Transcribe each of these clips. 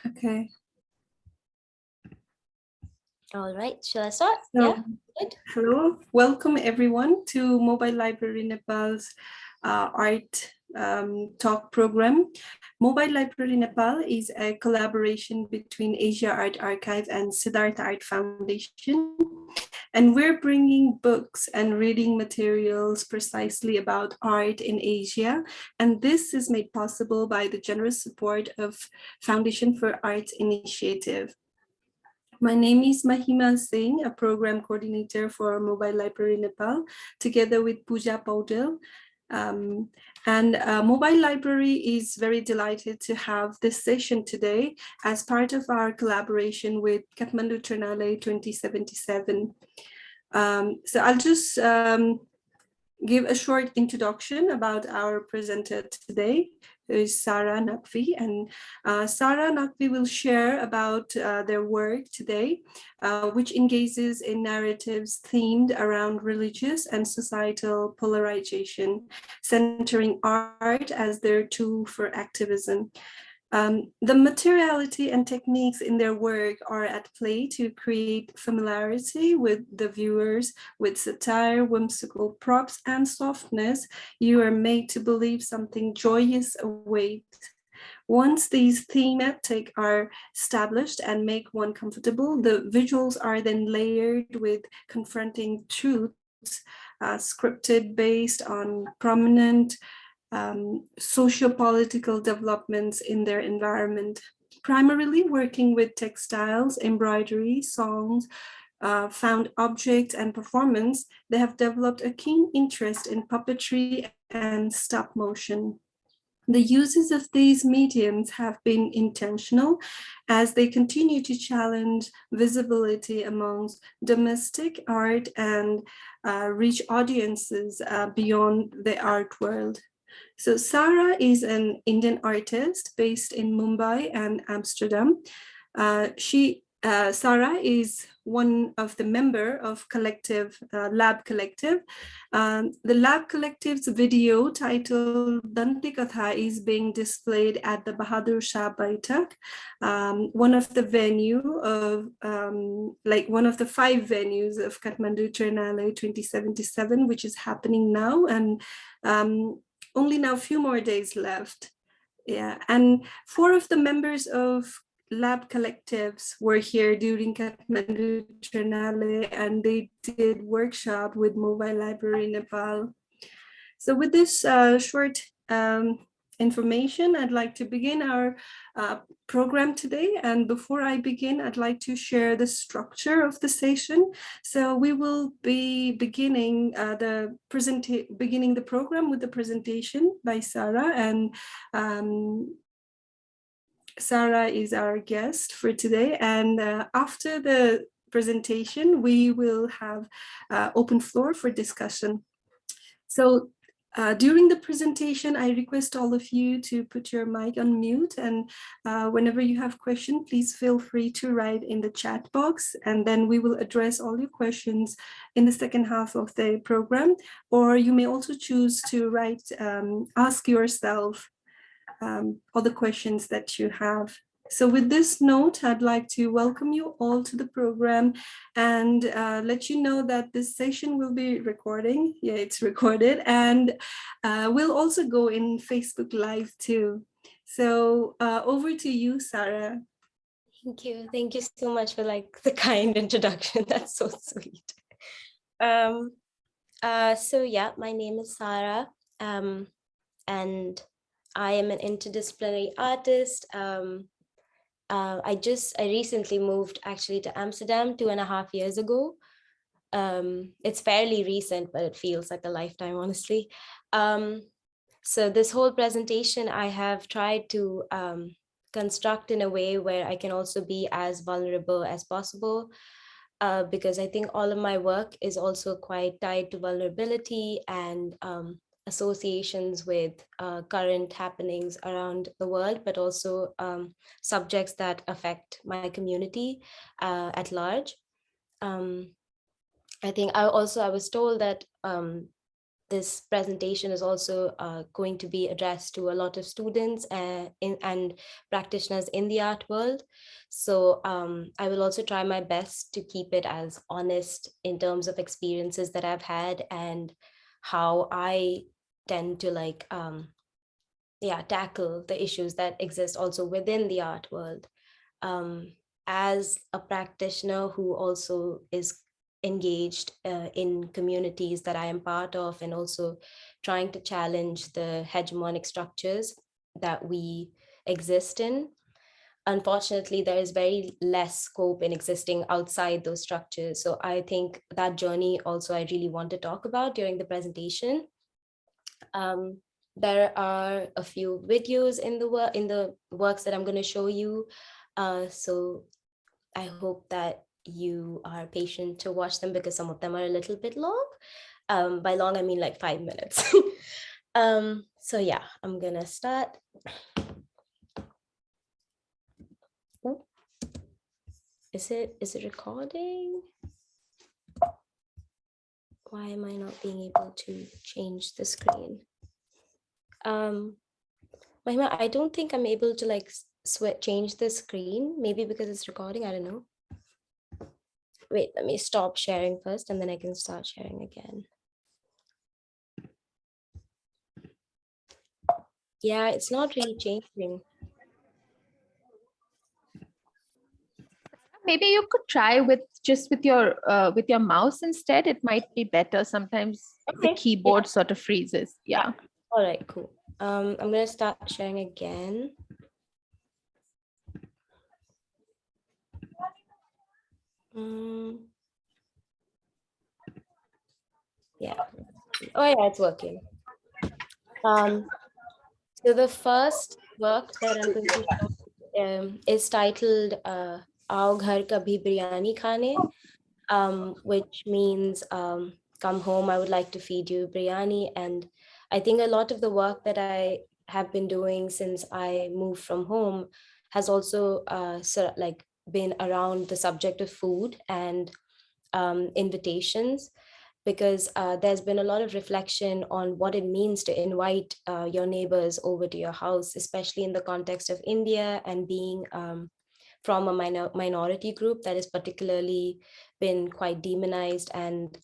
Okay. All right, shall I start? So, Yeah. Good. hello, welcome everyone to Mobile Library Nepal's art talk program. Mobile Library Nepal is a collaboration between Asia Art Archive and Siddhartha Art Foundation. And we're bringing books and reading materials precisely about art in Asia. And this is made possible by the generous support of Foundation for Arts Initiative. My name is Mahima Singh, a program coordinator for Mobile Library Nepal, together with Pooja Paudel. Mobile Library is very delighted to have this session today as part of our collaboration with Kathmandu Trinale 2077. So I'll just give a short introduction about our presenter today, who is Sarah Naqvi. And Sarah Naqvi will share about their work today, which engages in narratives themed around religious and societal polarization, centering art as their tool for activism. The materiality and techniques in their work are at play to create familiarity with the viewers. With satire, whimsical props, and softness, you are made to believe something joyous awaits. Once these thematic are established and make one comfortable, the visuals are then layered with confronting truths, scripted based on prominent sociopolitical developments in their environment, primarily working with textiles, embroidery, songs, found objects, and performance. They have developed a keen interest in puppetry and stop motion. The uses of these mediums have been intentional as they continue to challenge visibility amongst domestic art and reach audiences beyond the art world. So Sarah is an Indian artist based in Mumbai and Amsterdam. Sarah is one of the member of Lab Collective. The Lab Collective's video titled Danti Katha is being displayed at the Bahadur Shah Baitak, one of the one of the 5 venues of Kathmandu Trinale 2077, which is happening now, and only now a few more days left. Yeah, and 4 of the members of Lab Collectives were here during Kathmandu Trinale, and they did workshop with Mobile Library Nepal. So with this short information, I'd like to begin our program today. And before I begin, I'd like to share the structure of the session. So we will be beginning the program with the presentation by Sarah, and Sarah is our guest for today. And after the presentation, we will have open floor for discussion. So during the presentation, I request all of you to put your mic on mute, and whenever you have questions, please feel free to write in the chat box, and then we will address all your questions in the second half of the program. Or you may also choose to ask yourself all the questions that you have. So with this note, I'd like to welcome you all to the program and let you know that this session will be recording. Yeah, it's recorded, and we'll also go in Facebook Live too. So over to you, Sarah. Thank you. Thank you so much for the kind introduction. That's so sweet. So yeah, my name is Sarah, and I am an interdisciplinary artist. I recently moved actually to Amsterdam 2.5 years ago. It's fairly recent, but it feels like a lifetime, honestly. So this whole presentation I have tried to construct in a way where I can also be as vulnerable as possible, because I think all of my work is also quite tied to vulnerability and associations with current happenings around the world, but also subjects that affect my community at large. I think I was told that this presentation is also going to be addressed to a lot of students and practitioners in the art world. So I will also try my best to keep it as honest in terms of experiences that I've had and how I tend to like, tackle the issues that exist also within the art world. As a practitioner who also is engaged in communities that I am part of, and also trying to challenge the hegemonic structures that we exist in. Unfortunately, there is very less scope in existing outside those structures. So I think that journey also I really want to talk about during the presentation. There are a few videos in the works that I'm going to show you. So I hope that you are patient to watch them because some of them are a little bit long. By long, I mean like 5 minutes. So yeah, I'm gonna start. Oh, is it recording? Why am I not being able to change the screen? Mahima, I don't think I'm able to like change the screen. Maybe because it's recording, I don't know. Wait, let me stop sharing first and then I can start sharing again. Yeah, it's not really changing. Maybe you could try with your mouse instead. It might be better. Sometimes the keyboard sort of freezes. Yeah. All right, cool. I'm gonna start sharing again. Yeah. Oh yeah, it's working. So the first work that I'm going to show is titled "Aao Ghar Kabhi Biryani Khane," which means come home, I would like to feed you biryani. And I think a lot of the work that I have been doing since I moved from home has also been around the subject of food and invitations, because there's been a lot of reflection on what it means to invite your neighbors over to your house, especially in the context of India and being from a minority group that is particularly been quite demonized, and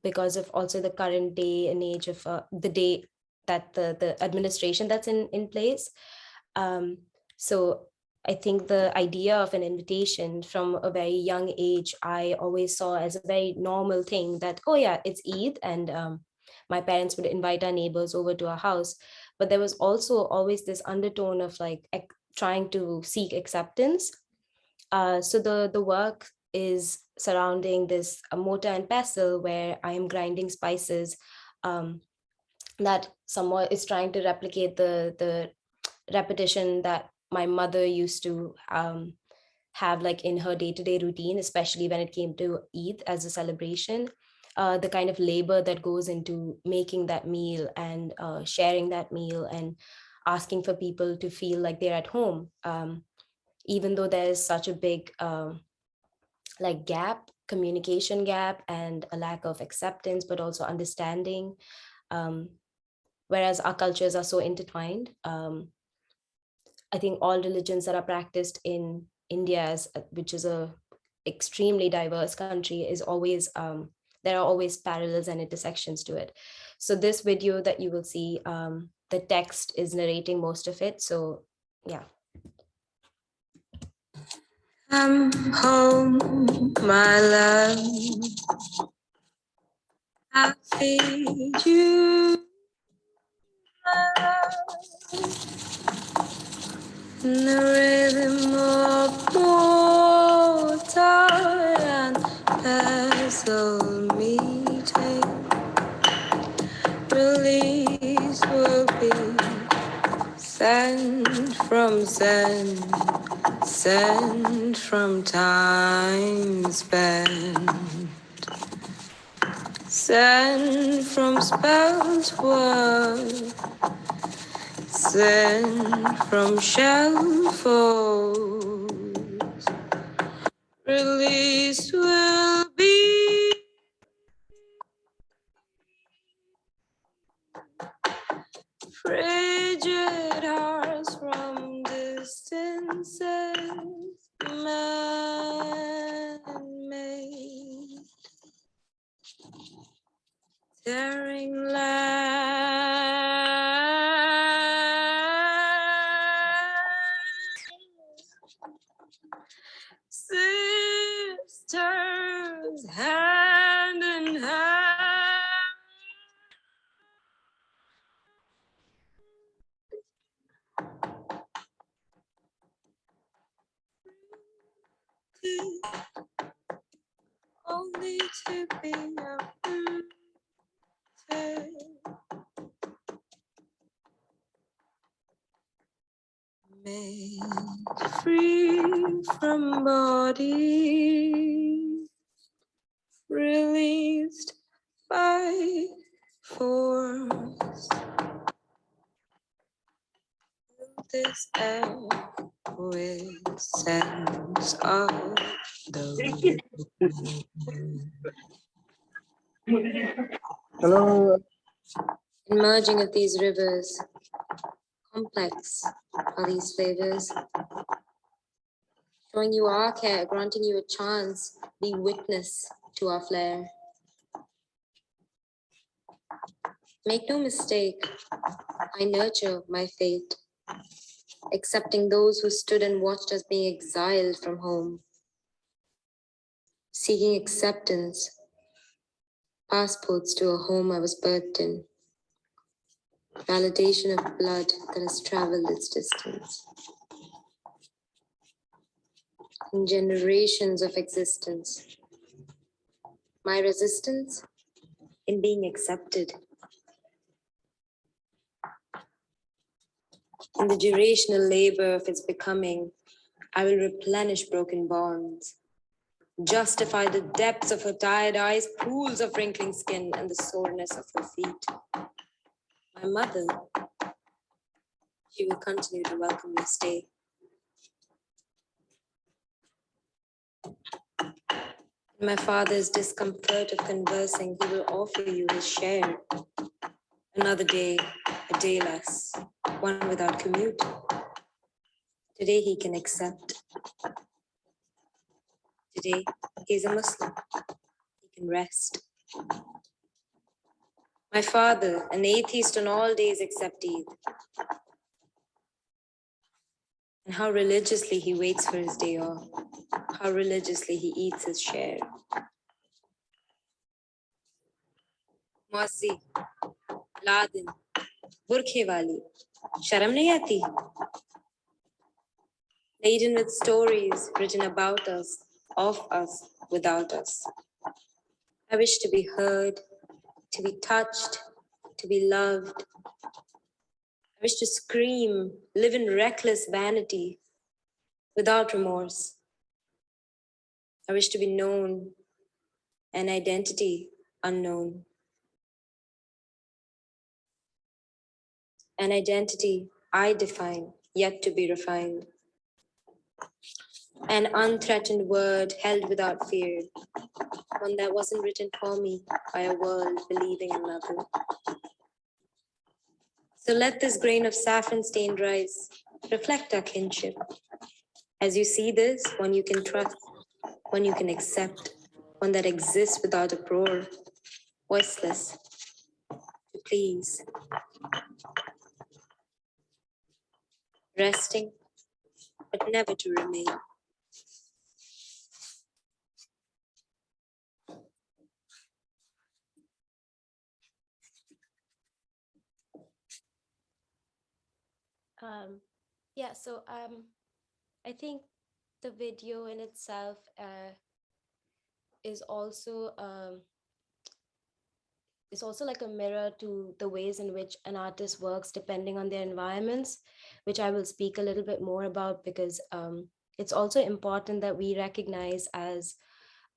because of also the current day and age of the day that the administration that's in place. So I think the idea of an invitation from a very young age, I always saw as a very normal thing that, oh yeah, it's Eid, and my parents would invite our neighbors over to our house. But there was also always this undertone of like trying to seek acceptance. So the work is surrounding this mortar and pestle where I am grinding spices that someone is trying to replicate the repetition that my mother used to have like in her day-to-day routine, especially when it came to Eid as a celebration. The kind of labor that goes into making that meal and sharing that meal and asking for people to feel like they're at home, even though there's such a big communication gap and a lack of acceptance, but also understanding. Whereas our cultures are so intertwined. I think all religions that are practiced in India, which is a extremely diverse country, is always there are always parallels and intersections to it. So this video that you will see, the text is narrating most of it. So yeah. I'm home, my love. I feed you, my love. The rhythm of mortar and pestle meeting. Release will be sent from sent from time spent, sent from spells work, sent from shell folds. Release will be Daring land, sisters hand in hand. Only to be uprooted, made free from body, released by force. This air with sense of the Hello. merging of these rivers. Complex are these flavors, showing you our care, granting you a chance, be witness to our flair. Make no mistake, I nurture my fate, accepting those who stood and watched us being exiled from home, seeking acceptance, passports to a home I was birthed in, validation of blood that has traveled its distance, in generations of existence. My resistance in being accepted, in the durational labor of its becoming, I will replenish broken bonds, justify the depths of her tired eyes, pools of wrinkling skin, and the soreness of her feet. My mother, she will continue to welcome your stay. In my father's discomfort of conversing, he will offer you his share. Another day, a day less, one without commute. Today he can accept. Today he is a Muslim. He can rest. My father, an atheist on all days except Eid. And how religiously he waits for his day off. How religiously he eats his share. Mozzi, Ladin, Burkhe wali, sharam nahi aati? Laden with stories written about us, of us, without us. I wish to be heard, to be touched, to be loved. I wish to scream, live in reckless vanity, without remorse. I wish to be known, an identity unknown. An identity I define, yet to be refined. An unthreatened word held without fear, one that wasn't written for me by a world believing in nothing. So let this grain of saffron stained rice reflect our kinship. As you see this, one you can trust, one you can accept, one that exists without uproar, voiceless, to please. Resting, but never to remain. Yeah, so I think the video in itself is also like a mirror to the ways in which an artist works depending on their environments, which I will speak a little bit more about, because it's also important that we recognize as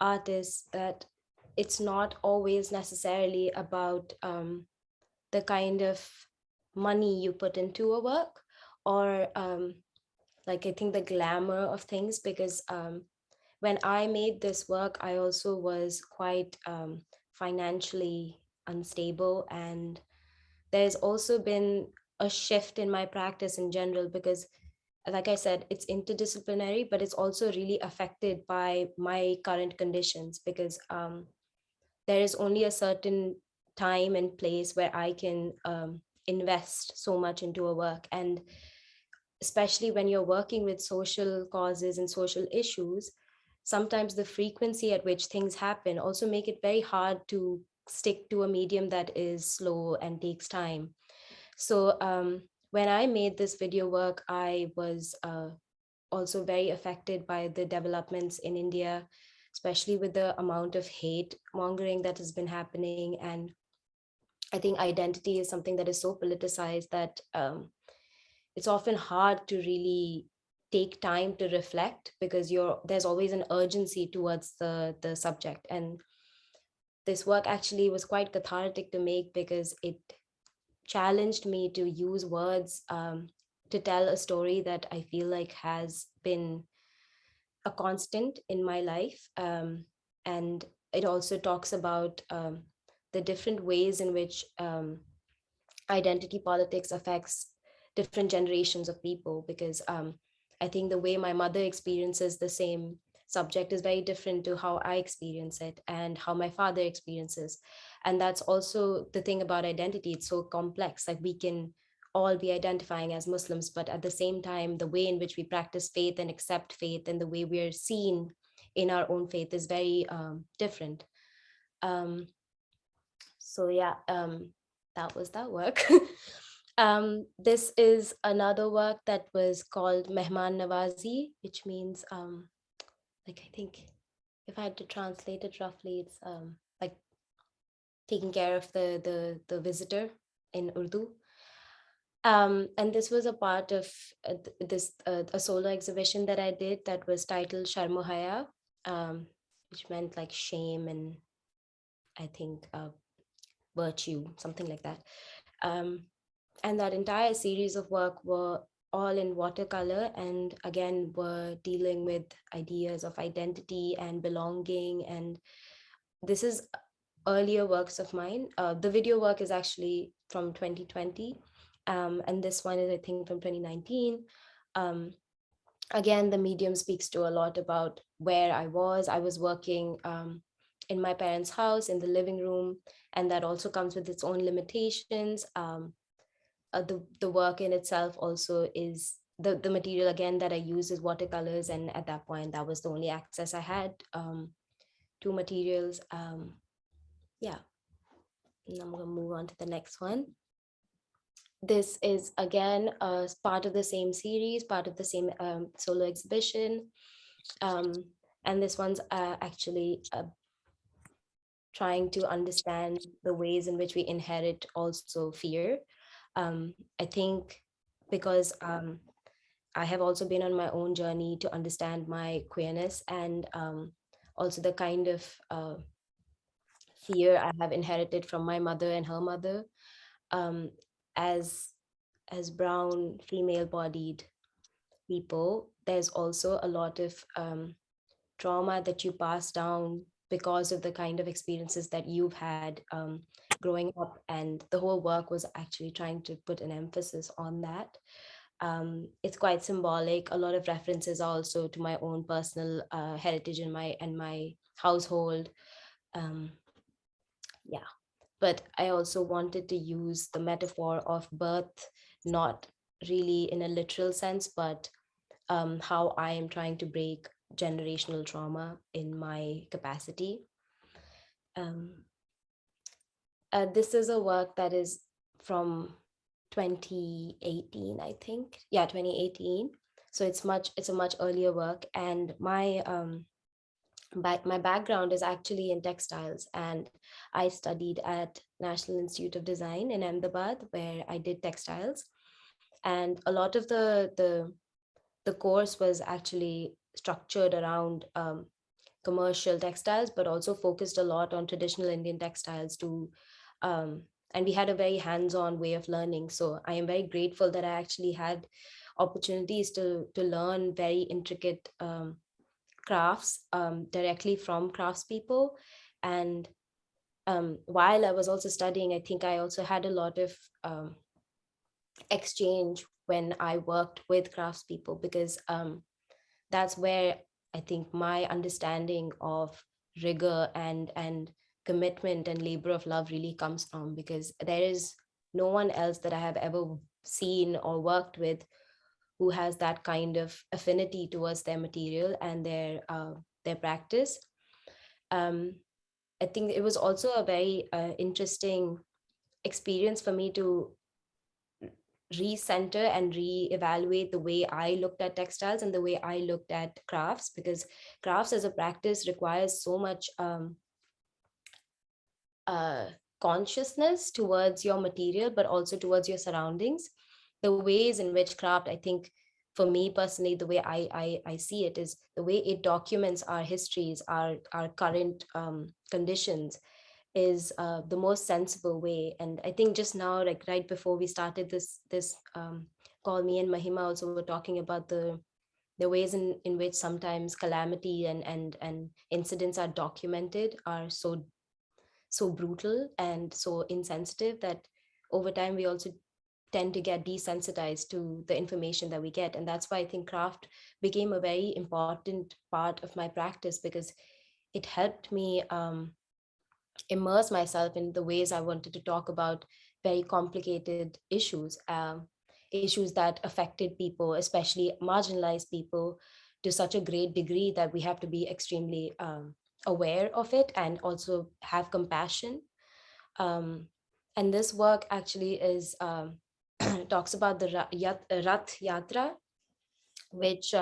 artists that it's not always necessarily about the kind of money you put into a work, or like I think the glamour of things, because when I made this work, I also was quite financially unstable, and there's also been a shift in my practice in general, because like I said, it's interdisciplinary, but it's also really affected by my current conditions, because there is only a certain time and place where I can invest so much into a work. And especially when you're working with social causes and social issues, sometimes the frequency at which things happen also make it very hard to stick to a medium that is slow and takes time. So when I made this video work, I was also very affected by the developments in India, especially with the amount of hate mongering that has been happening. And I think identity is something that is so politicized that it's often hard to really take time to reflect, because there's always an urgency towards the subject. And this work actually was quite cathartic to make, because it challenged me to use words to tell a story that I feel like has been a constant in my life. And it also talks about the different ways in which identity politics affects different generations of people, because I think the way my mother experiences the same subject is very different to how I experience it and how my father experiences. And that's also the thing about identity. It's so complex. Like, we can all be identifying as Muslims, but at the same time, the way in which we practice faith and accept faith and the way we are seen in our own faith is very different. Um, so yeah, that was that work. This is another work that was called Mehman Nawazi, which means like, I think if I had to translate it roughly, it's like taking care of the visitor in Urdu. And this was a part of a solo exhibition that I did that was titled Sharmo Haya, which meant like shame and I think virtue, something like that. And that entire series of work were all in watercolor, and again were dealing with ideas of identity and belonging. And this is earlier works of mine. The video work is actually from 2020, and this one is, I think, from 2019. Again, the medium speaks to a lot about where I was working in my parents' house in the living room, and that also comes with its own limitations. The work in itself also is the material again that I use is watercolors, and at that point that was the only access I had to materials. Yeah, and I'm gonna move on to the next one. This is again part of the same series, part of the same solo exhibition, and this one's actually trying to understand the ways in which we inherit also fear. I think because I have also been on my own journey to understand my queerness, and also the kind of fear I have inherited from my mother and her mother, um, as brown female bodied people. There's also a lot of trauma that you pass down because of the kind of experiences that you've had growing up, and the whole work was actually trying to put an emphasis on that. It's quite symbolic. A lot of references also to my own personal heritage and my household. Um, yeah, but I also wanted to use the metaphor of birth, not really in a literal sense, but how I am trying to break generational trauma in my capacity. Um, this is a work that is from 2018, I think. Yeah, 2018. So it's a much earlier work, and my background is actually in textiles, and I studied at National Institute of Design in Ahmedabad, where I did textiles, and a lot of the course was actually structured around commercial textiles, but also focused a lot on traditional Indian textiles too. And we had a very hands-on way of learning. So I am very grateful that I actually had opportunities to learn very intricate crafts directly from craftspeople. And while I was also studying, I think I also had a lot of exchange when I worked with craftspeople, because that's where I think my understanding of rigor and commitment and labor of love really comes from, because there is no one else that I have ever seen or worked with who has that kind of affinity towards their material and their practice. Um, I think it was also a very interesting experience for me to recenter and re-evaluate the way I looked at textiles and the way I looked at crafts, because crafts as a practice requires so much uh, consciousness towards your material, but also towards your surroundings. The ways in which craft, I think, for me personally, the way I see it is the way it documents our histories, our current conditions, is the most sensible way. And I think just now, like right before we started this call, me and Mahima also were talking about the ways in which sometimes calamity and incidents are documented are so brutal and so insensitive that over time we also tend to get desensitized to the information that we get. And that's why I think craft became a very important part of my practice, because it helped me immerse myself in the ways I wanted to talk about very complicated issues, issues that affected people, especially marginalized people, to such a great degree that we have to be extremely aware of it and also have compassion. Um, and this work actually is talks about the Rath Yatra, which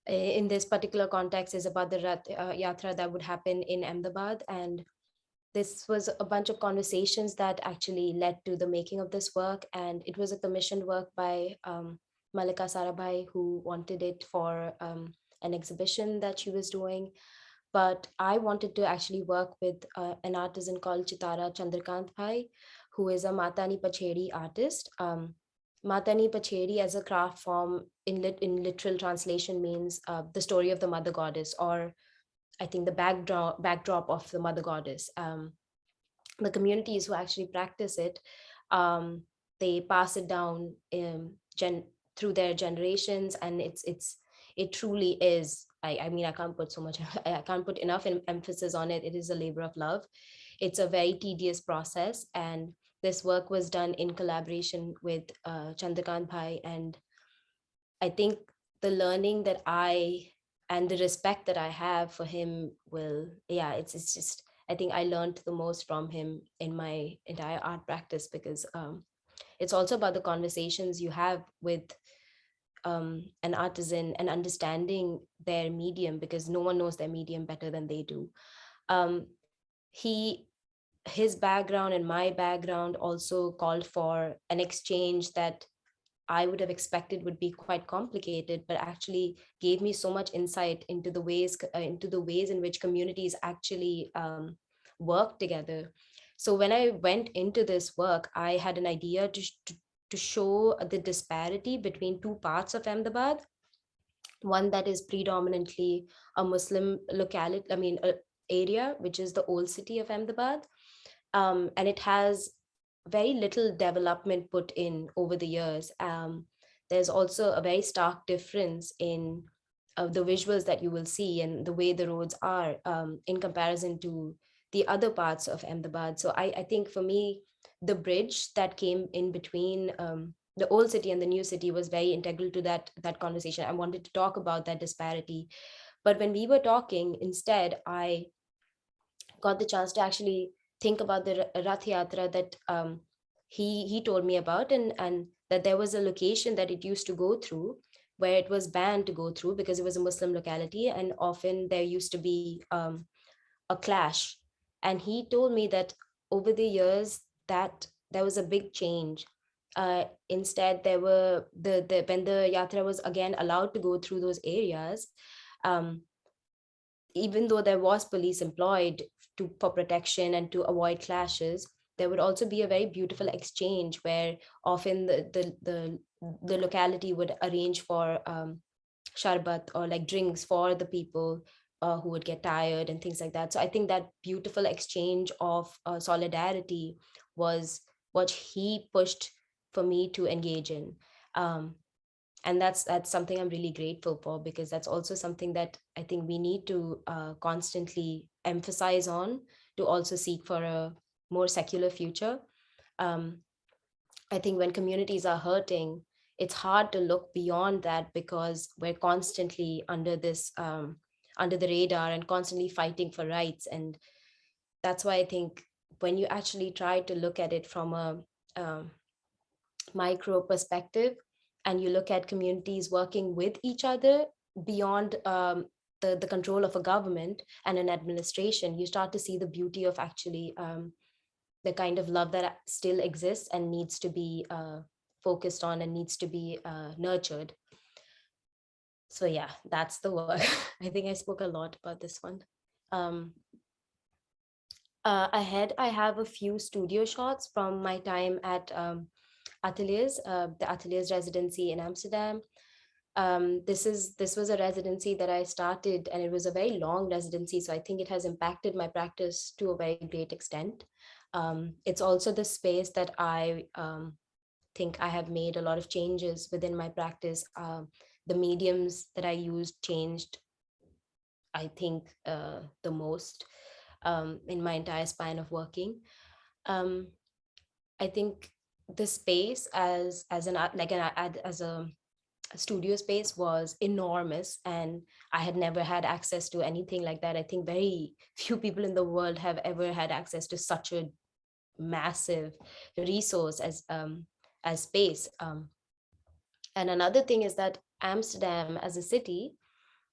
in this particular context is about the Rath Yatra that would happen in Ahmedabad. And this was a bunch of conversations that actually led to the making of this work. And it was a commissioned work by Malika Sarabhai, who wanted it for an exhibition that she was doing. But I wanted to actually work with an artisan called Chitara Chandrakant Bhai, who is a Matani Pacheri artist. Matani Pacheri as a craft form in literal translation means the story of the mother goddess, or I think the backdrop of the mother goddess. The communities who actually practice it, they pass it down through their generations, and it truly is. I mean, I can't put so much. I can't put enough emphasis on it. It is a labor of love. It's a very tedious process, and this work was done in collaboration with Chandrakant Bhai, and I think the learning that I and the respect that I have for him will, yeah, it's just, I think I learned the most from him in my entire art practice, because it's also about the conversations you have with an artisan and understanding their medium, because no one knows their medium better than they do. Um, he his background and my background also called for an exchange that I would have expected would be quite complicated, but actually gave me so much insight into the ways in which communities actually work together. So when I went into this work, I had an idea to show the disparity between two parts of Ahmedabad. One that is predominantly a Muslim locality, area, which is the old city of Ahmedabad, and it has very little development put in over the years. There's also a very stark difference in the visuals that you will see and the way the roads are in comparison to the other parts of Ahmedabad. So I think for me, the bridge that came in between the old city and the new city was very integral to that conversation. I wanted to talk about that disparity. But when we were talking, instead, I got the chance to actually think about the Rath Yatra that he told me about, and that there was a location that it used to go through where it was banned to go through because it was a Muslim locality, and often there used to be a clash. And he told me that over the years that there was a big change. Instead, there were the when the yatra was again allowed to go through those areas, um, even though there was police employed for protection and to avoid clashes, there would also be a very beautiful exchange where often the locality would arrange for sharbat, or like drinks for the people who would get tired and things like that. So I think that beautiful exchange of solidarity was what he pushed for me to engage in. Um, and that's something I'm really grateful for, because that's also something that I think we need to constantly emphasize on, to also seek for a more secular future. I think when communities are hurting, it's hard to look beyond that because we're constantly under this, under the radar and constantly fighting for rights. And that's why I think when you actually try to look at it from a micro perspective, and you look at communities working with each other beyond the control of a government and an administration, you start to see the beauty of actually the kind of love that still exists and needs to be focused on and needs to be nurtured. So yeah, that's the work. I think I spoke a lot about this one. Ahead, I have a few studio shots from my time at Ateliers, the Ateliers residency in Amsterdam. This was a residency that I started, and it was a very long residency, so I think it has impacted my practice to a very great extent. It's also the space that I think I have made a lot of changes within my practice. The mediums that I used changed, I think, the most in my entire span of working. I think the space as an like an as a studio space was enormous, and I had never had access to anything like that. I think very few people in the world have ever had access to such a massive resource as space. And another thing is that Amsterdam as a city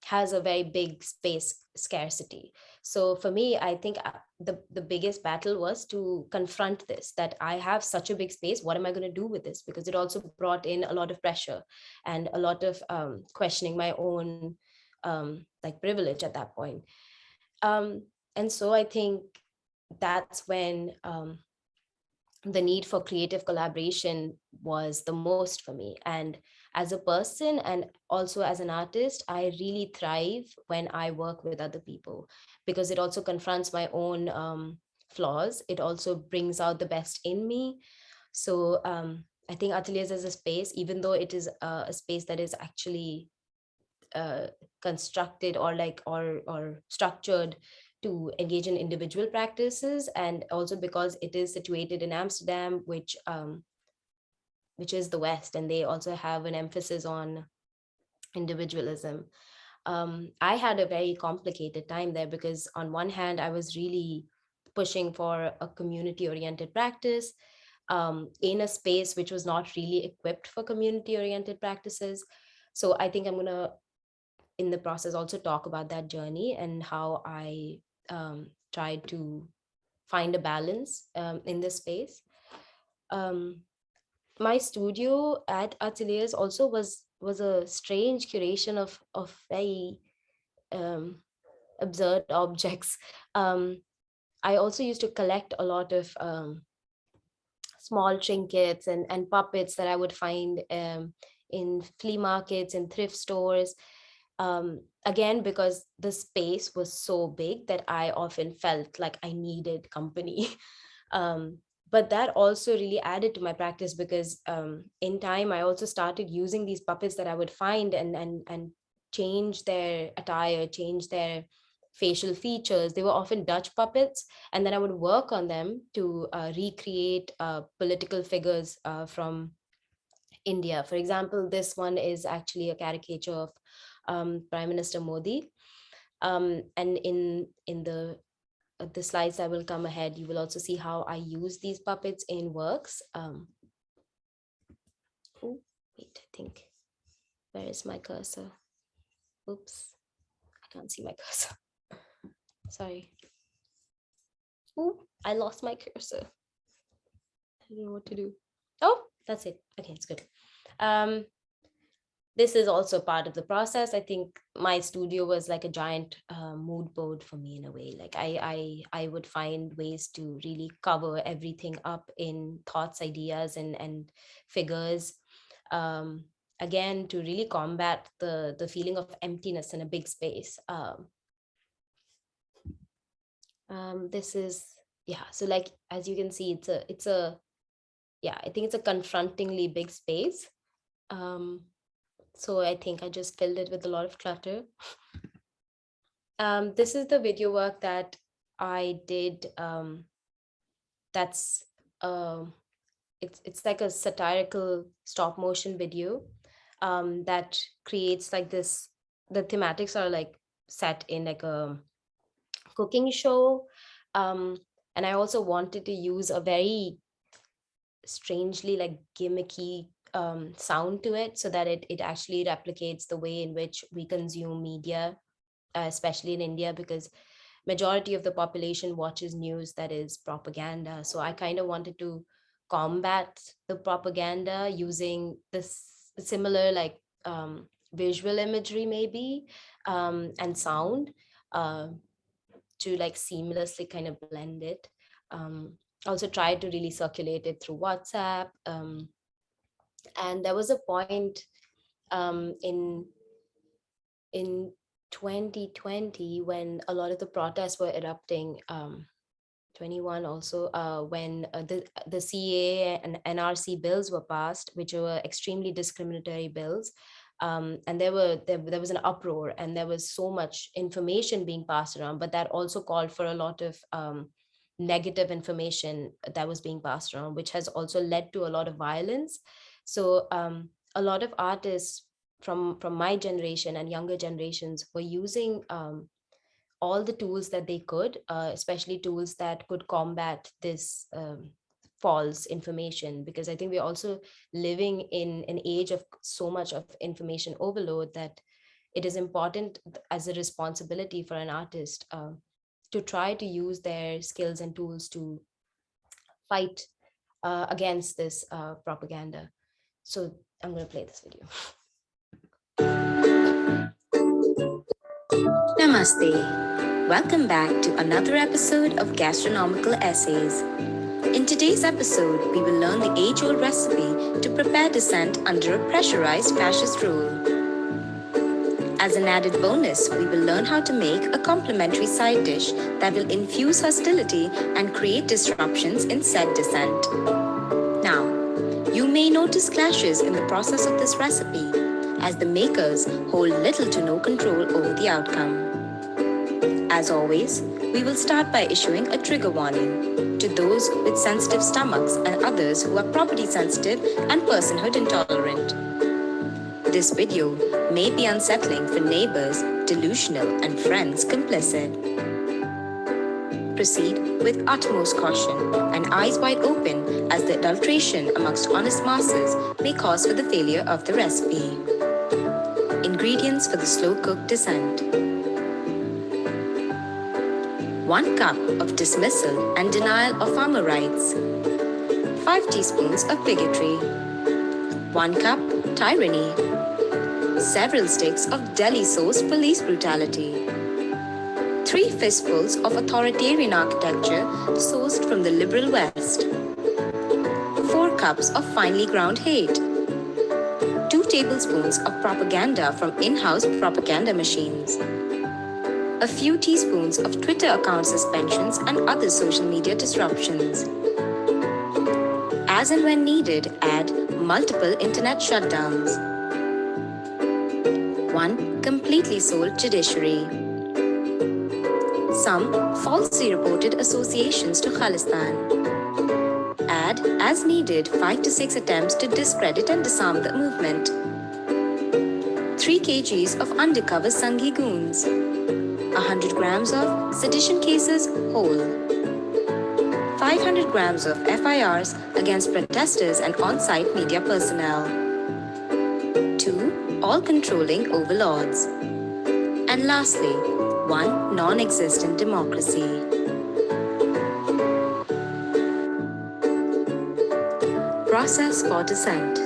has a very big space scarcity. So for me, I think the biggest battle was to confront this, that I have such a big space. What am I going to do with this? Because it also brought in a lot of pressure and a lot of questioning my own like privilege at that point. And so I think that's when the need for creative collaboration was the most for me. And as a person and also as an artist, I really thrive when I work with other people, because it also confronts my own flaws. It also brings out the best in me. So I think Ateliers as a space, even though it is a space that is actually constructed or structured to engage in individual practices, and also because it is situated in Amsterdam, which is the West, and they also have an emphasis on individualism. I had a very complicated time there, because on one hand, I was really pushing for a community-oriented practice in a space which was not really equipped for community-oriented practices. So I think I'm going to, in the process, also talk about that journey and how I tried to find a balance in this space. My studio at Ateliers also was a strange curation of very absurd objects. I also used to collect a lot of small trinkets and puppets that I would find in flea markets and thrift stores. Again, because the space was so big that I often felt like I needed company. But that also really added to my practice, because in time I also started using these puppets that I would find and change their attire, change their facial features. They were often Dutch puppets, and then I would work on them to recreate political figures from India. For example, this one is actually a caricature of Prime Minister Modi. And in the slides that will come ahead, you will also see how I use these puppets in works. Oh, wait, I think, where is my cursor? Oops, I can't see my cursor. Sorry. Oh, I lost my cursor. I don't know what to do. Oh, that's it. Okay, it's good. This is also part of the process. I think my studio was like a giant mood board for me in a way. Like I would find ways to really cover everything up in thoughts, ideas, and figures. Again, to really combat the feeling of emptiness in a big space. This is, yeah. So like, as you can see, it's a yeah, I think it's a confrontingly big space. So I think I just filled it with a lot of clutter. This is the video work that I did, that's, it's like a satirical stop motion video that creates like this, the thematics are like set in like a cooking show. Um, and I also wanted to use a very strangely like gimmicky sound to it, so that it actually replicates the way in which we consume media, especially in India, because majority of the population watches news that is propaganda. So I kind of wanted to combat the propaganda using this similar like visual imagery maybe, and sound, uh, to like seamlessly kind of blend it. Also tried to really circulate it through WhatsApp. And there was a point in 2020 when a lot of the protests were erupting, 21 also, when the CAA and NRC bills were passed, which were extremely discriminatory bills. And there was an uproar, and there was so much information being passed around, but that also called for a lot of negative information that was being passed around, which has also led to a lot of violence. So a lot of artists from my generation and younger generations were using all the tools that they could, especially tools that could combat this false information, because I think we're also living in an age of so much of information overload that it is important as a responsibility for an artist to try to use their skills and tools to fight against this propaganda. So I'm going to play this video. Namaste. Welcome back to another episode of Gastronomical Essays. In today's episode, we will learn the age-old recipe to prepare dissent under a pressurized fascist rule. As an added bonus, we will learn how to make a complementary side dish that will infuse hostility and create disruptions in said dissent. Now, you may notice clashes in the process of this recipe, as the makers hold little to no control over the outcome. As always, we will start by issuing a trigger warning to those with sensitive stomachs and others who are property sensitive and personhood intolerant. This video may be unsettling for neighbors, delusional, and friends complicit. Proceed with utmost caution and eyes wide open, as the adulteration amongst honest masses may cause for the failure of the recipe. Ingredients for the slow-cooked dissent. 1 cup of dismissal and denial of farmer rights. 5 teaspoons of bigotry. 1 cup tyranny. Several sticks of Delhi-sourced police brutality. 3 fistfuls of authoritarian architecture sourced from the liberal West. 4 cups of finely ground hate. 2 tablespoons of propaganda from in-house propaganda machines. A few teaspoons of Twitter account suspensions and other social media disruptions. As and when needed, add multiple internet shutdowns. 1 completely sold judiciary. Some falsely reported associations to Khalistan. Add, as needed, 5 to 6 attempts to discredit and disarm the movement. 3 kgs of undercover Sanghi goons. 100 grams of sedition cases whole. 500 grams of FIRs against protesters and on-site media personnel. 2 all-controlling overlords. And lastly, 1 non-existent democracy. Process for dissent.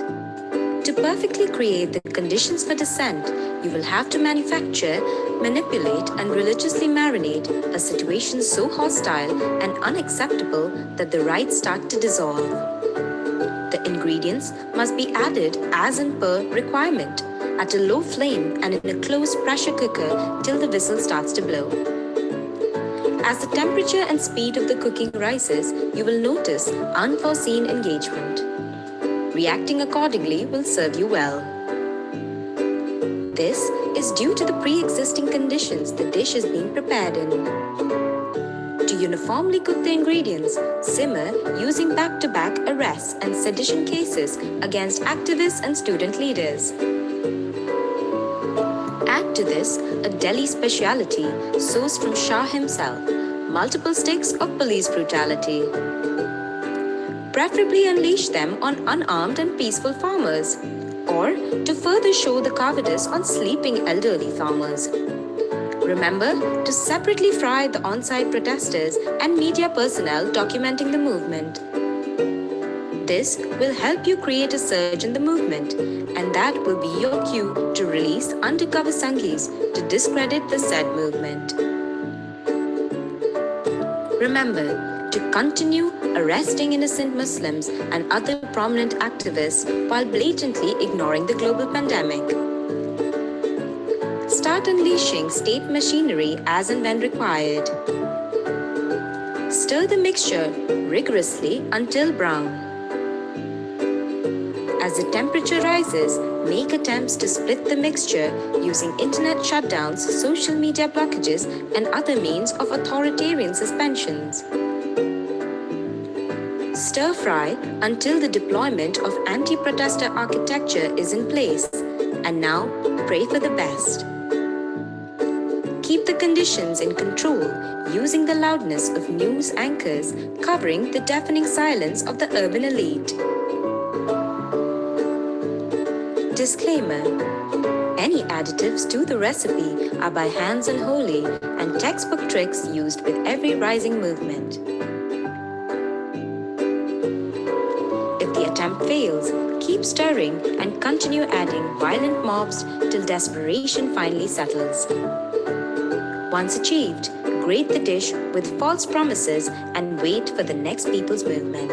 To perfectly create the conditions for dissent, you will have to manufacture, manipulate, and religiously marinate a situation so hostile and unacceptable that the rights start to dissolve. The ingredients must be added as and per requirement, at a low flame and in a closed pressure cooker till the whistle starts to blow. As the temperature and speed of the cooking rises, you will notice unforeseen engagement. Reacting accordingly will serve you well. This is due to the pre-existing conditions the dish is being prepared in. uniformly cook the ingredients, simmer using back-to-back arrests and sedition cases against activists and student leaders. Add to this a Delhi speciality sourced from Shah himself, multiple sticks of police brutality. Preferably unleash them on unarmed and peaceful farmers, or to further show the cowardice on sleeping elderly farmers. Remember to separately fry the on-site protesters and media personnel documenting the movement. This will help you create a surge in the movement, and that will be your cue to release undercover Sanghis to discredit the said movement. Remember to continue arresting innocent Muslims and other prominent activists while blatantly ignoring the global pandemic. Start unleashing state machinery as and when required. Stir the mixture rigorously until brown. As the temperature rises, make attempts to split the mixture using internet shutdowns, social media blockages, and other means of authoritarian suspensions. Stir fry until the deployment of anti-protester architecture is in place. And now, pray for the best. Keep the conditions in control using the loudness of news anchors covering the deafening silence of the urban elite. Disclaimer: any additives to the recipe are by hands unholy and textbook tricks used with every rising movement. If the attempt fails, keep stirring and continue adding violent mobs till desperation finally settles. Once achieved, grate the dish with false promises and wait for the next people's movement.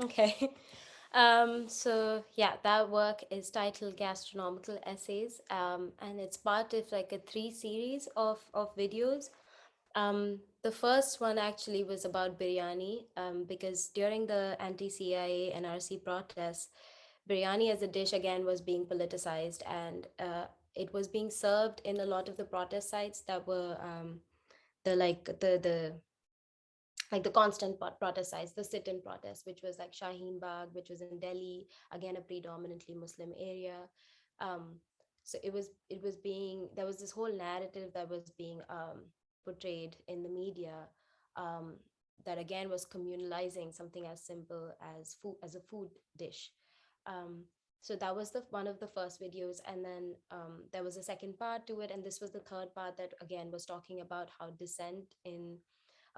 Okay. So yeah, that work is titled Gastronomical Essays, and it's part of like a three series of videos. The first one actually was about biryani, because during the anti-CIA NRC protests, biryani as a dish again was being politicized, and it was being served in a lot of the protest sites that were the like the constant protest sites, the sit-in protest, which was like Shaheen Bagh, which was in Delhi, again a predominantly Muslim area. Um, so it was being, there was this whole narrative that was being portrayed in the media, um, that again was communalizing something as simple as food, as a food dish. Um, so that was the one of the first videos, and then there was a second part to it, and this was the third part that again was talking about how dissent in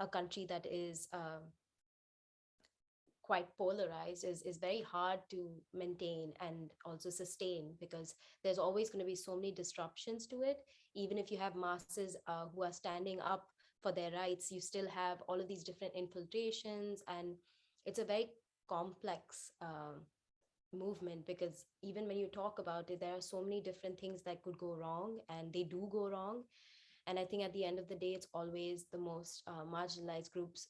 a country that is quite polarized is very hard to maintain and also sustain, because there's always going to be so many disruptions to it. Even if you have masses who are standing up for their rights, you still have all of these different infiltrations, and it's a very complex movement, because even when you talk about it, there are so many different things that could go wrong, and they do go wrong. And I think at the end of the day, it's always the most marginalized groups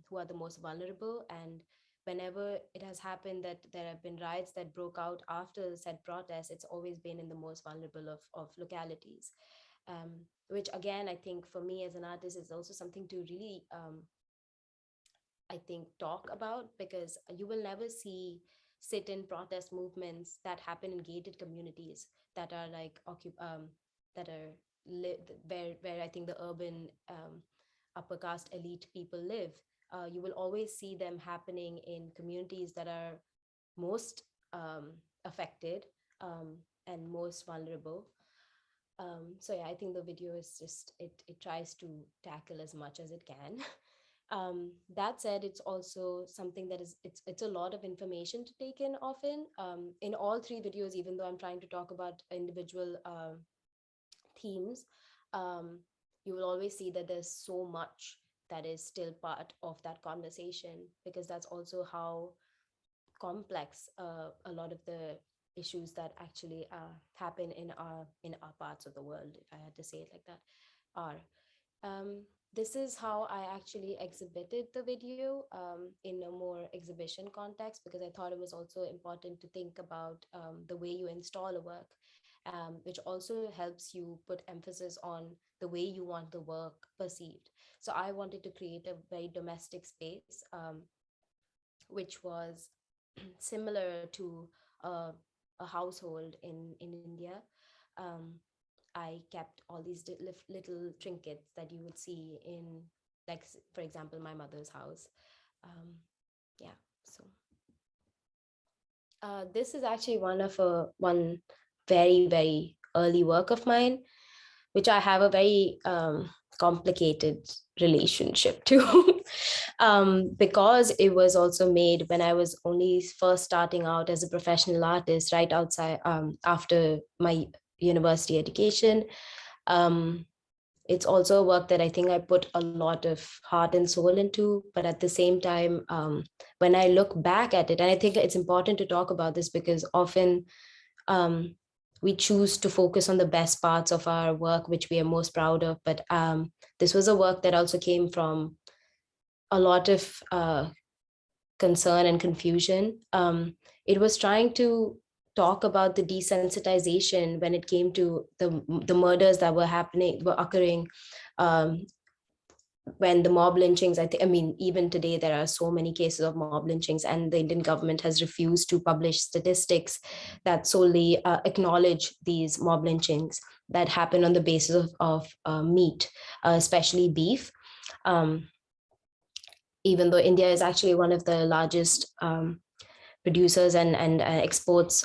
who are the most vulnerable. And whenever it has happened that there have been riots that broke out after said protests, it's always been in the most vulnerable of localities. Which again, I think for me as an artist is also something to really I think, talk about, because you will never see sit-in protest movements that happen in gated communities that are like that are where I think the urban upper caste elite people live. You will always see them happening in communities that are most affected, and most vulnerable. So yeah, I think the video is just it tries to tackle as much as it can. That said, it's also something that is it's a lot of information to take in often. In all three videos, even though I'm trying to talk about individual themes, um, you will always see that there's so much that is still part of that conversation, because that's also how complex a lot of the issues that actually happen in our parts of the world, if I had to say it like that, are. this is how I actually exhibited the video in a more exhibition context, because I thought it was also important to think about the way you install a work, which also helps you put emphasis on the way you want the work perceived. So I wanted to create a very domestic space, which was similar to a household in India. Um, I kept all these little trinkets that you would see in, like, for example, my mother's house. Yeah, so this is actually one very, very early work of mine, which I have a very complicated relationship to. Because it was also made when I was only first starting out as a professional artist, right outside after my university education. It's also a work that I think I put a lot of heart and soul into, but at the same time, when I look back at it, and I think it's important to talk about this because often we choose to focus on the best parts of our work, which we are most proud of. But this was a work that also came from a lot of concern and confusion. It was trying to talk about the desensitization when it came to the murders that were occurring when the mob lynchings. I mean, even today there are so many cases of mob lynchings, and the Indian government has refused to publish statistics that solely acknowledge these mob lynchings that happen on the basis of meat, especially beef. Even though India is actually one of the largest producers and exports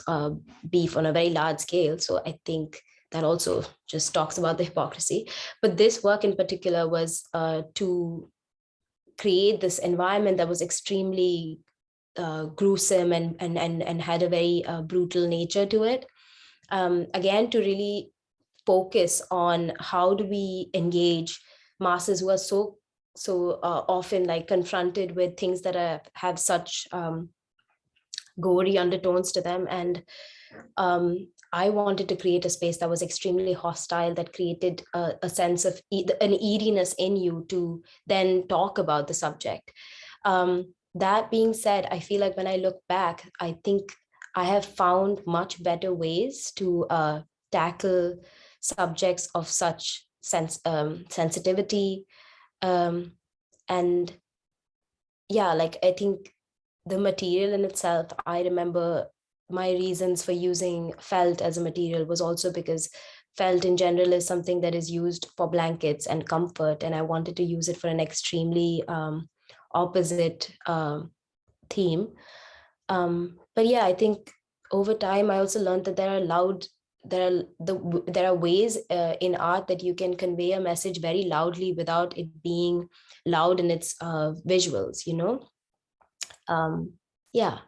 beef on a very large scale. So I think that also just talks about the hypocrisy. But this work in particular was to create this environment that was extremely gruesome and had a very brutal nature to it. Again, to really focus on how do we engage masses who are so often like confronted with things that have such gory undertones to them. And I wanted to create a space that was extremely hostile, that created a sense of an eeriness in you to then talk about the subject. That being said, I feel like when I look back, I think I have found much better ways to tackle subjects of such sensitivity. And yeah, like I think the material in itself, I remember my reasons for using felt as a material was also because felt in general is something that is used for blankets and comfort, and I wanted to use it for an extremely opposite theme. But yeah, I think over time I also learned that there are ways in art that you can convey a message very loudly without it being loud in its visuals, you know. Yeah.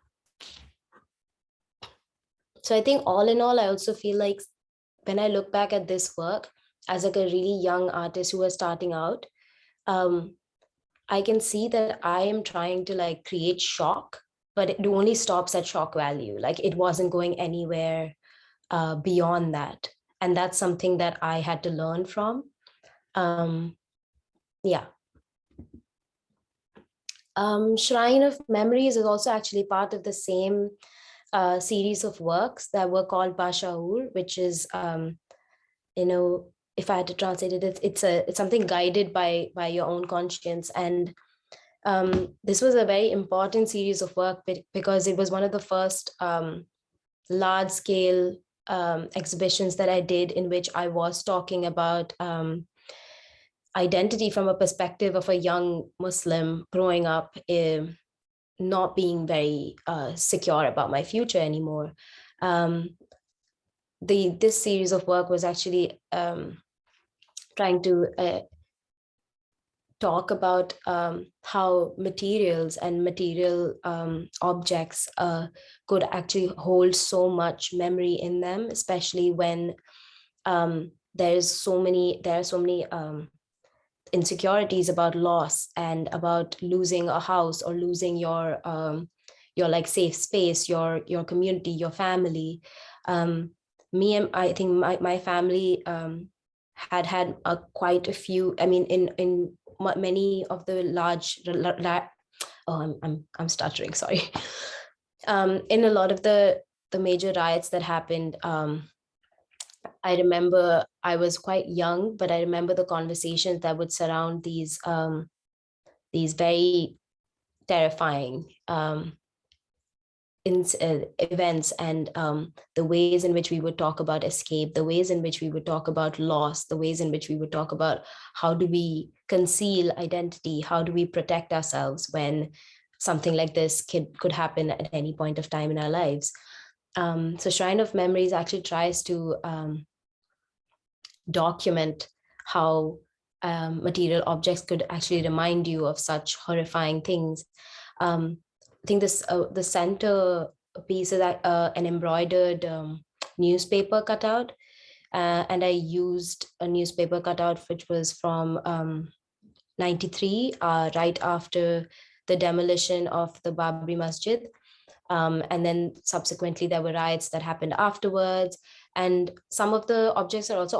So I think all in all, I also feel like when I look back at this work as like a really young artist who was starting out, I can see that I am trying to like create shock, but it only stops at shock value. Like it wasn't going anywhere beyond that. And that's something that I had to learn from. Yeah. Shrine of Memories is also actually part of the same series of works that were called Bashaur, which is, you know, if I had to translate it, it's something guided by your own conscience. And this was a very important series of work because it was one of the first large scale exhibitions that I did in which I was talking about identity from a perspective of a young Muslim growing up not being very secure about my future anymore. This series of work was actually trying to talk about how materials and material objects could actually hold so much memory in them, especially when there are so many insecurities about loss and about losing a house or losing your like safe space, your community, your family. I think my family had quite a few, I mean, in many of the large, I'm stuttering, sorry. In a lot of the major riots that happened, I remember I was quite young, but I remember the conversations that would surround these very terrifying events, and the ways in which we would talk about escape, the ways in which we would talk about loss, the ways in which we would talk about how do we conceal identity, how do we protect ourselves when something like this could happen at any point of time in our lives. So Shrine of Memories actually tries to document how material objects could actually remind you of such horrifying things. I think the center piece is an embroidered newspaper cutout, and I used a newspaper cutout which was from 93, right after the demolition of the Babri Masjid. And then subsequently there were riots that happened afterwards. And some of the objects are also,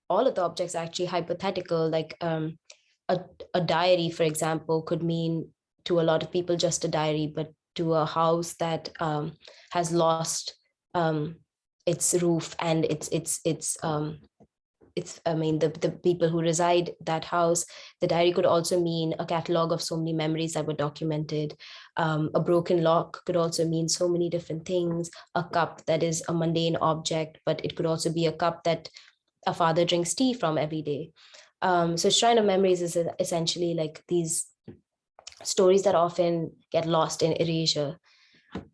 all of the objects are actually hypothetical, like a diary, for example, could mean to a lot of people just a diary, but to a house that has lost its roof and I mean, the people who reside that house, the diary could also mean a catalog of so many memories that were documented. A broken lock could also mean so many different things. A cup that is a mundane object, but it could also be a cup that a father drinks tea from every day. So Shrine of Memories is essentially like these stories that often get lost in erasure.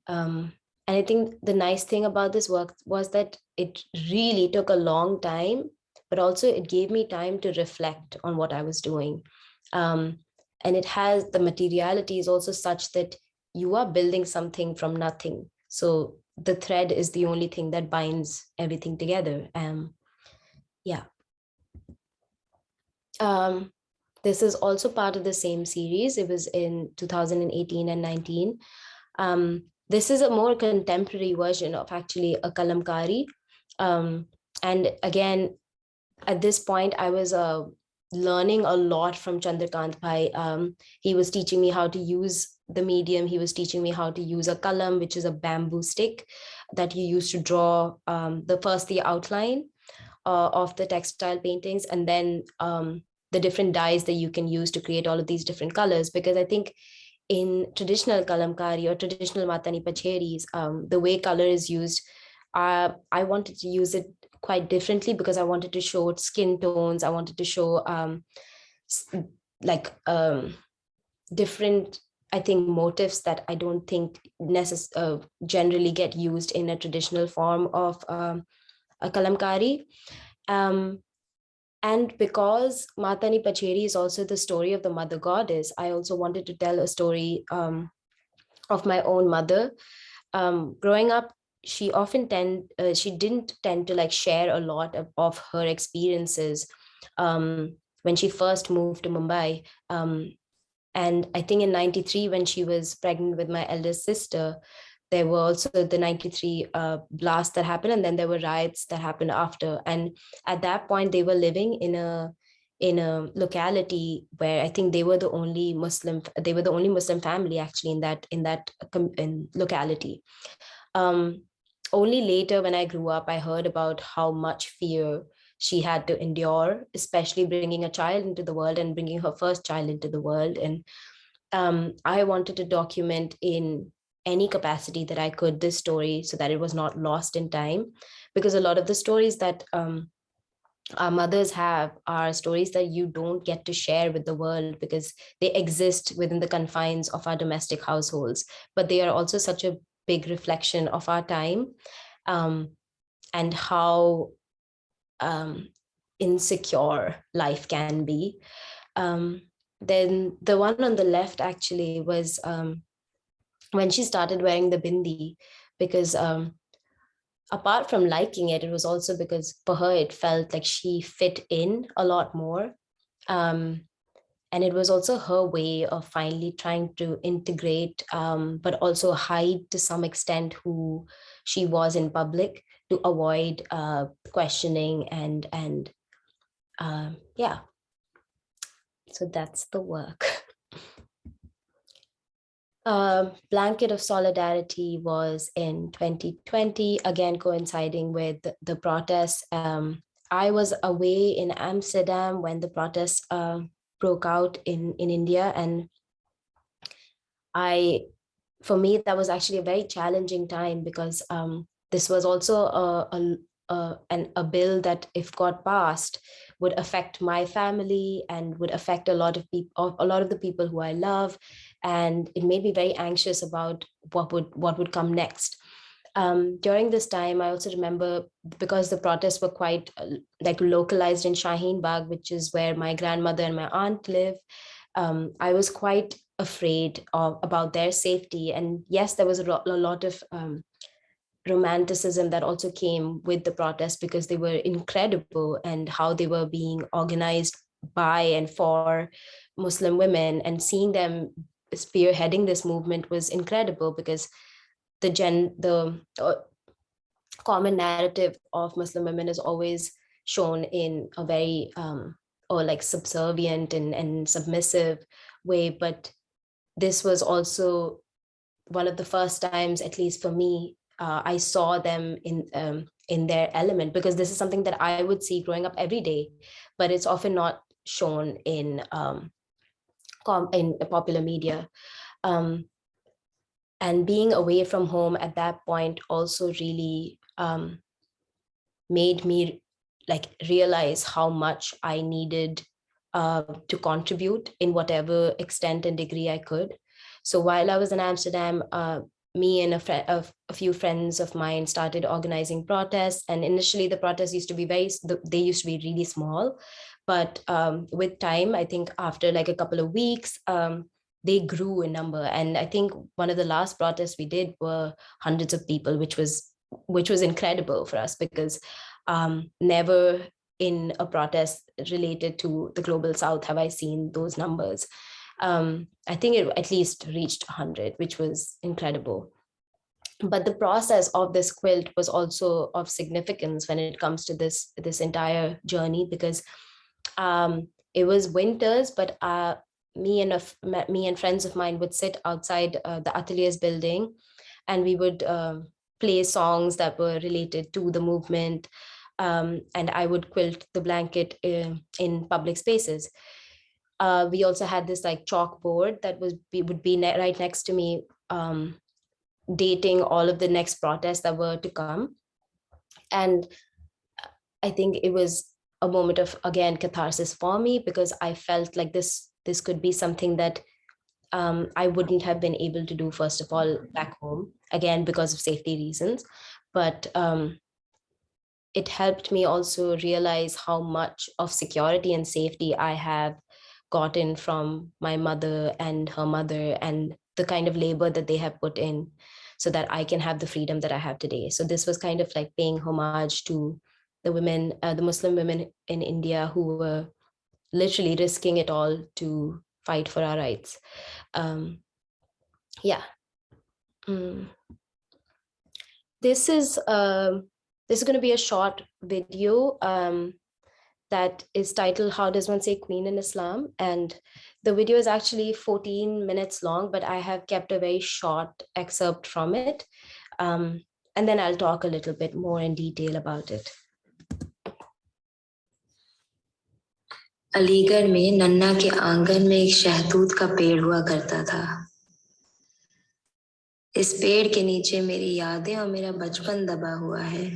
And I think the nice thing about this work was that it really took a long time, but also it gave me time to reflect on what I was doing. And it has, the materiality is also such that you are building something from nothing. So the thread is the only thing that binds everything together. Yeah. This is also part of the same series. It was in 2018 and 19. This is a more contemporary version of actually a kalamkari. And again, at this point, I was learning a lot from Chandrakant Bhai. He was teaching me how to use the medium. He was teaching me how to use a kalam, which is a bamboo stick that you use to draw the outline of the textile paintings, and then the different dyes that you can use to create all of these different colors. Because I think in traditional kalamkari or traditional matani pacheris, the way color is used, I wanted to use it quite differently, because I wanted to show skin tones. I wanted to show different, I think, motifs that I don't think generally get used in a traditional form of a kalamkari. And because Matani Pacheri is also the story of the mother goddess, I also wanted to tell a story of my own mother. Growing up, she didn't tend to like share a lot of her experiences when she first moved to Mumbai. And I think in 93, when she was pregnant with my eldest sister, there were also the 93 blast that happened, and then there were riots that happened after. And at that point, they were living in a locality where I think they were the only Muslim family actually in that locality. Only later, when I grew up, I heard about how much fear she had to endure, especially bringing a child into the world and bringing her first child into the world. And I wanted to document in any capacity that I could this story, so that it was not lost in time. Because a lot of the stories that our mothers have are stories that you don't get to share with the world, because they exist within the confines of our domestic households, but they are also such a big reflection of our time, and how insecure life can be. Then the one on the left actually was when she started wearing the bindi, because apart from liking it, it was also because for her it felt like she fit in a lot more. And it was also her way of finally trying to integrate, but also hide to some extent who she was in public, to avoid questioning and yeah. So that's the work. Blanket of Solidarity was in 2020, again coinciding with the protests. I was away in Amsterdam when the protests broke out in India, and for me, that was actually a very challenging time because this was also a bill that, if got passed, would affect my family and would affect a lot of people, a lot of the people who I love, and it made me very anxious about what would come next. During this time, I also remember, because the protests were quite like localized in Shaheen Bagh, which is where my grandmother and my aunt live. I was quite afraid about their safety. And yes, there was a lot of romanticism that also came with the protests, because they were incredible, and how they were being organized by and for Muslim women, and seeing them spearheading this movement was incredible, because the common narrative of Muslim women is always shown in a very or like subservient and submissive way. But this was also one of the first times, at least for me, I saw them in their element, because this is something that I would see growing up every day, but it's often not shown in popular media. And being away from home at that point also really made me like realize how much I needed to contribute in whatever extent and degree I could. So while I was in Amsterdam, me and a few friends of mine started organizing protests. And initially the protests used to be they used to be really small. But with time, I think after like a couple of weeks, they grew in number. And I think one of the last protests we did were hundreds of people, which was incredible for us, because never in a protest related to the global south have I seen those numbers. I think it at least reached 100, which was incredible. But the process of this quilt was also of significance when it comes to this entire journey, because it was winters, but me and friends of mine would sit outside the Atelier's building, and we would play songs that were related to the movement, and I would quilt the blanket in public spaces. We also had this like chalkboard that would be right next to me, dating all of the next protests that were to come. And I think it was a moment of, again, catharsis for me, because I felt like this could be something that I wouldn't have been able to do, first of all, back home, again, because of safety reasons. But it helped me also realize how much of security and safety I have gotten from my mother and her mother, and the kind of labor that they have put in so that I can have the freedom that I have today. So this was kind of like paying homage to the women, the Muslim women in India, who were literally risking it all to fight for our rights. Yeah. Mm. This is going to be a short video that is titled "How Does One Say Queen in Islam?" And the video is actually 14 minutes long, but I have kept a very short excerpt from it. And then I'll talk a little bit more in detail about it. Aligarh में नन्ना के आंगन में एक शहतूत का पेड़ हुआ करता था। इस पेड़ के नीचे मेरी यादें और मेरा बचपन दबा हुआ है।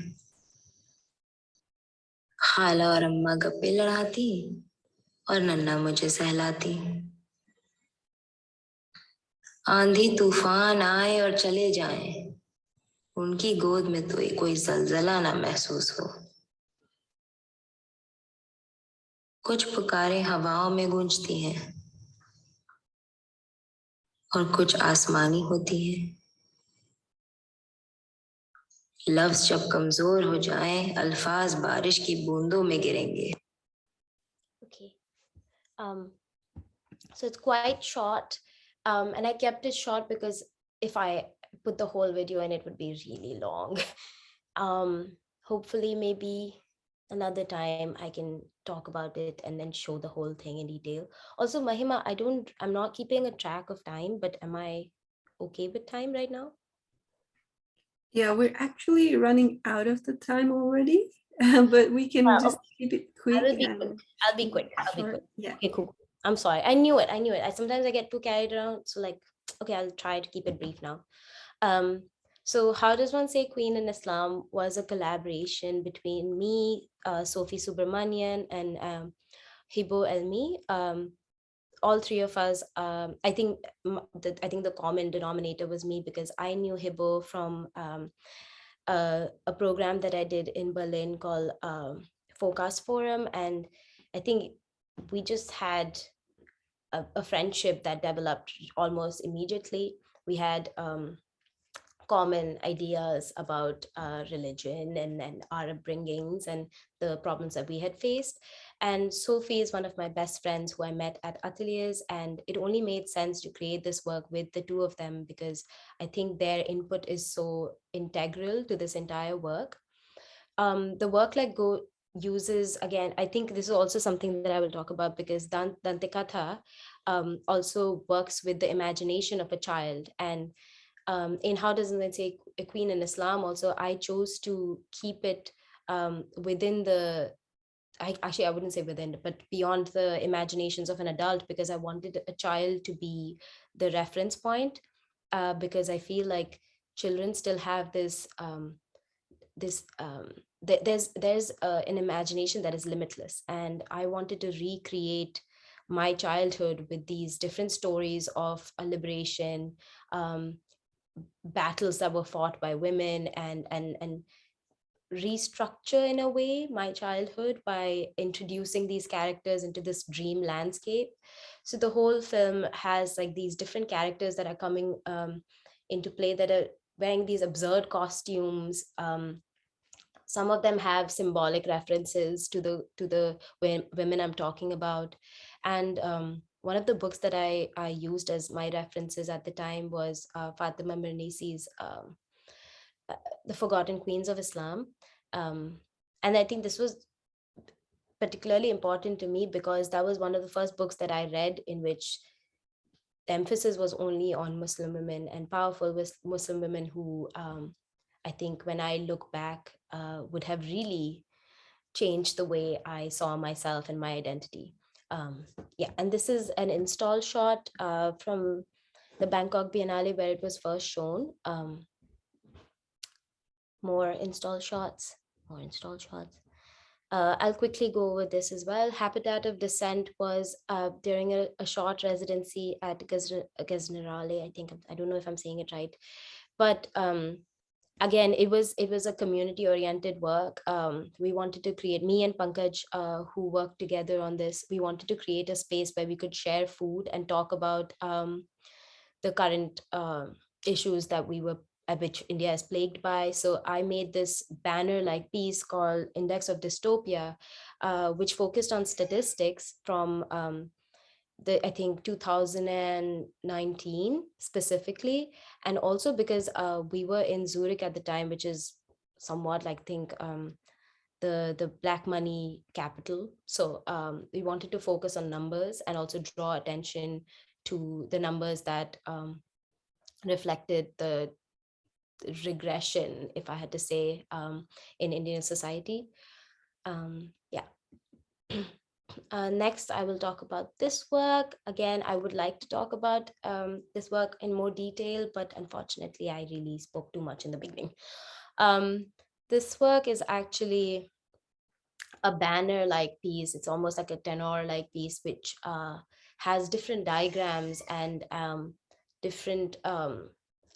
खाला और अम्मा गप्पे लड़ाती और नन्ना मुझे सहलाती। आंधी तूफान आए और चले जाएं, उनकी गोद में तो कोई जलजला ना महसूस हो। कुछ पुकारें हवाओं में गूंजती हैं और कुछ आसमानी होती हैं। लफ्ज जब कमजोर हो जाएं, अल्फाज बारिश की बूंदों में गिरेंगे। Okay. So it's quite short, and I kept it short because if I put the whole video in, it would be really long. Hopefully maybe another time I can talk about it and then show the whole thing in detail. Also, Mahima, I'm not keeping a track of time, but am I okay with time right now? Yeah, we're actually running out of the time already, but we can just Okay. keep it I will quick be quick. and I'll be quick. I'll be quick. short. Yeah. Okay, cool. I'm sorry. I knew it. I knew it. Sometimes I get too carried around. So like, okay, I'll try to keep it brief now. Um, so How Does One Say Queen in Islam was a collaboration between me, Sophie Subramanian, and Hibo Elmi. All three of us. I think the common denominator was me, because I knew Hibo from a program that I did in Berlin called Focus Forum, and I think we just had a friendship that developed almost immediately. We had common ideas about religion and our upbringings and the problems that we had faced. And Sophie is one of my best friends who I met at ateliers, and it only made sense to create this work with the two of them because I think their input is so integral to this entire work. The work like go uses, again, I think this is also something that I will talk about, because Dante Katha also works with the imagination of a child. And in How Does It Say a Queen in Islam, also I chose to keep it within the, I wouldn't say within, but beyond the imaginations of an adult, because I wanted a child to be the reference point, because I feel like children still have this there's an imagination that is limitless, and I wanted to recreate my childhood with these different stories of a liberation, um, battles that were fought by women, and restructure in a way my childhood by introducing these characters into this dream landscape. So the whole film has like these different characters that are coming into play, that are wearing these absurd costumes. Some of them have symbolic references to the women I'm talking about. And one of the books that I used as my references at the time was Fatima Mirnisi's uh, The Forgotten Queens of Islam. um, and I think this was particularly important to me because that was one of the first books that I read in which the emphasis was only on Muslim women, and powerful Muslim women who, I think when I look back, would have really changed the way I saw myself and my identity. Yeah, and this is an install shot from the Bangkok Biennale where it was first shown. More install shots, more install shots. I'll quickly go over this as well. Habitat of Descent was during a short residency at Gaznarale. I think, I don't know if I'm saying it right, but again, it was a community oriented work. We wanted to create, me and Pankaj, who worked together on this, we wanted to create a space where we could share food and talk about the current issues that we were which India is plagued by. So I made this banner-like piece called Index of Dystopia, which focused on statistics from I think 2019 specifically, and also because we were in Zurich at the time, which is somewhat like think the black money capital. So we wanted to focus on numbers and also draw attention to the numbers that reflected the regression, if I had to say, in Indian society. Yeah. Next, I will talk about this work. Again, I would like to talk about this work in more detail, but unfortunately, I really spoke too much in the beginning. Um, this work is actually a banner-like piece. It's almost like a tenor-like piece, which has different diagrams and different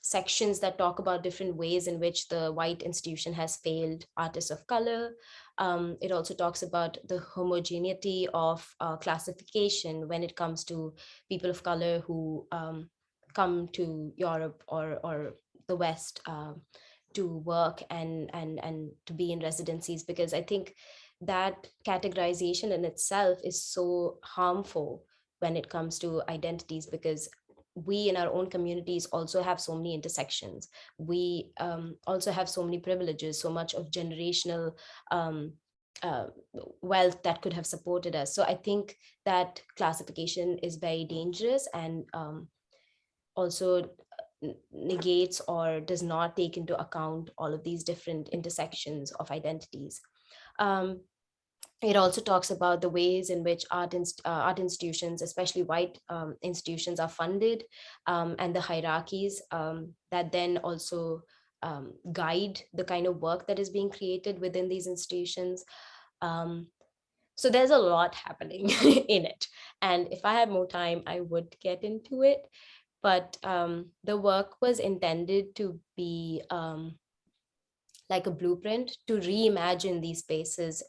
sections that talk about different ways in which the white institution has failed artists of color. It also talks about the homogeneity of classification when it comes to people of color who come to Europe or the West to work and to be in residencies, because I think that categorization in itself is so harmful when it comes to identities, because we in our own communities also have so many intersections. We also have so many privileges, so much of generational uh, wealth that could have supported us. So I think that classification is very dangerous, and also negates or does not take into account all of these different intersections of identities. Um, it also talks about the ways in which art institutions, especially white institutions, are funded, and the hierarchies that then also guide the kind of work that is being created within these institutions. Um, so there's a lot happening in it. And if I had more time, I would get into it. But the work was intended to be like a blueprint to reimagine these spaces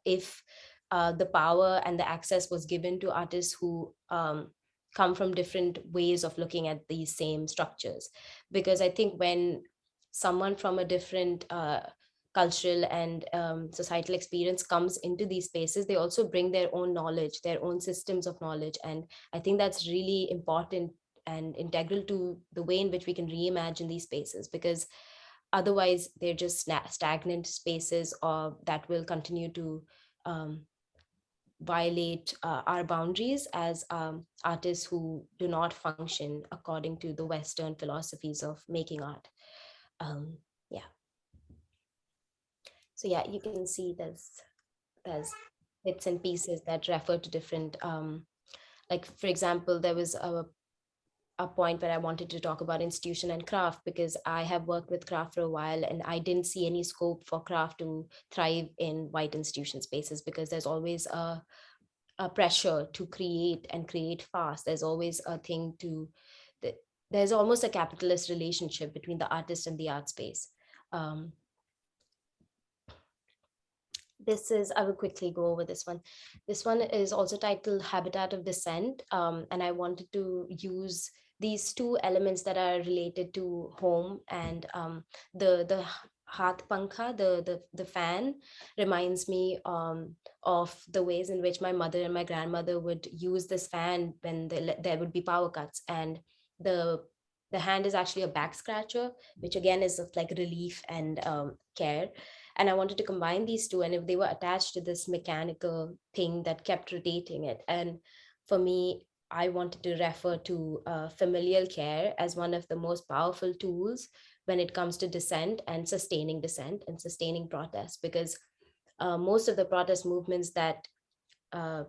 if the power and the access was given to artists who come from different ways of looking at these same structures. Because I think when someone from a different cultural and societal experience comes into these spaces, they also bring their own knowledge, their own systems of knowledge. And I think that's really important and integral to the way in which we can reimagine these spaces, because otherwise they're just stagnant spaces or that will continue to um, violate our boundaries as artists who do not function according to the Western philosophies of making art. um, yeah, so yeah, you can see there's bits and pieces that refer to different like, for example, there was a point where I wanted to talk about institution and craft, because I have worked with craft for a while and I didn't see any scope for craft to thrive in white institution spaces, because there's always a pressure to create and create fast. There's always a thing to, there's almost a capitalist relationship between the artist and the art space. Um, this is, I will quickly go over this one. This one is also titled Habitat of Dissent. And I wanted to use these two elements that are related to home, and the Hath Pankha, the fan, reminds me of the ways in which my mother and my grandmother would use this fan when there would be power cuts. And the the hand is actually a back scratcher, which again is of like relief and care. And I wanted to combine these two, and if they were attached to this mechanical thing that kept rotating it. And for me, I wanted to refer to familial care as one of the most powerful tools when it comes to dissent and sustaining protest, because most of the protest movements that uh,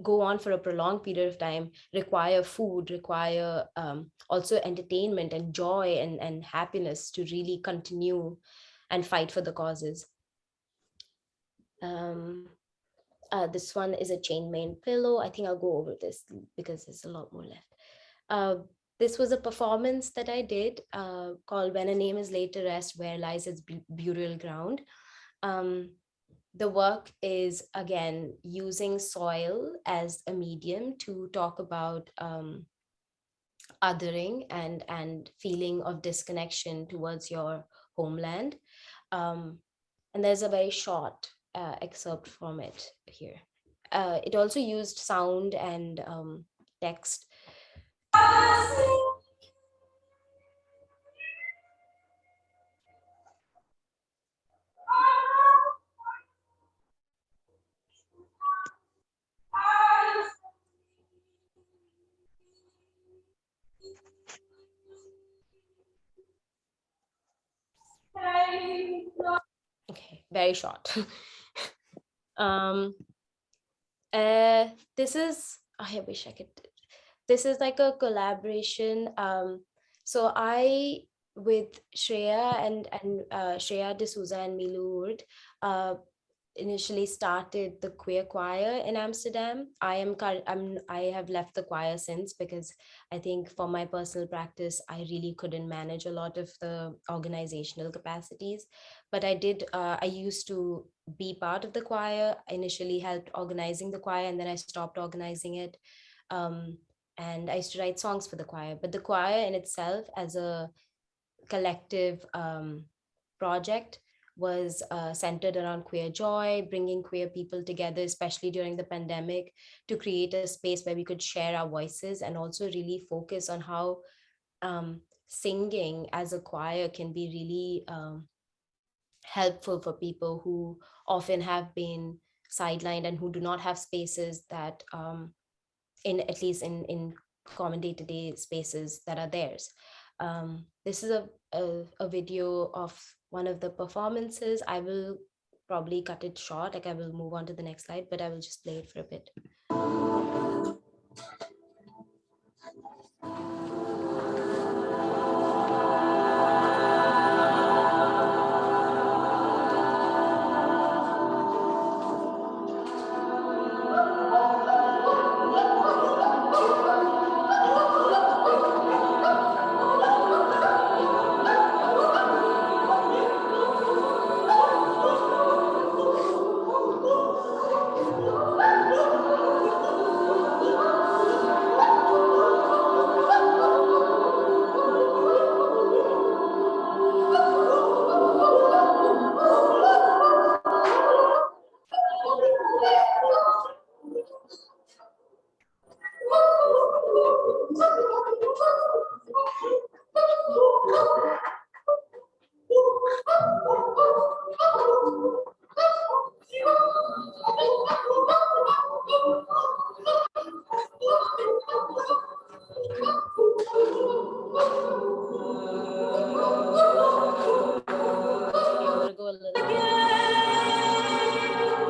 go on for a prolonged period of time require food, require also entertainment and joy and happiness to really continue and fight for the causes. Um, this one is a chainmail pillow. I think I'll go over this because there's a lot more left. Uh, this was a performance that I did called When a Name is Laid to Rest, Where Lies Its Burial Ground. Um, the work is, again, using soil as a medium to talk about othering and feeling of disconnection towards your homeland. Um, and there's a very short excerpt from it here. It also used sound and text. Okay, very short. um, this is, I wish I could, this is like a collaboration. So I, with Shreya and Shreya D'Souza and Milu Urd, initially started the queer choir in Amsterdam. I have left the choir since, because I think for my personal practice, I really couldn't manage a lot of the organizational capacities. But I used to be part of the choir. I initially helped organizing the choir, and then I stopped organizing it. Um, and I used to write songs for the choir. But the choir in itself, as a collective project, was centered around queer joy, bringing queer people together, especially during the pandemic, to create a space where we could share our voices and also really focus on how singing as a choir can be really helpful for people who often have been sidelined and who do not have spaces that in at least in common day-to-day spaces that are theirs. This is a video of one of the performances. I will probably cut it short, like I will move on to the next slide, but I will just play it for a bit.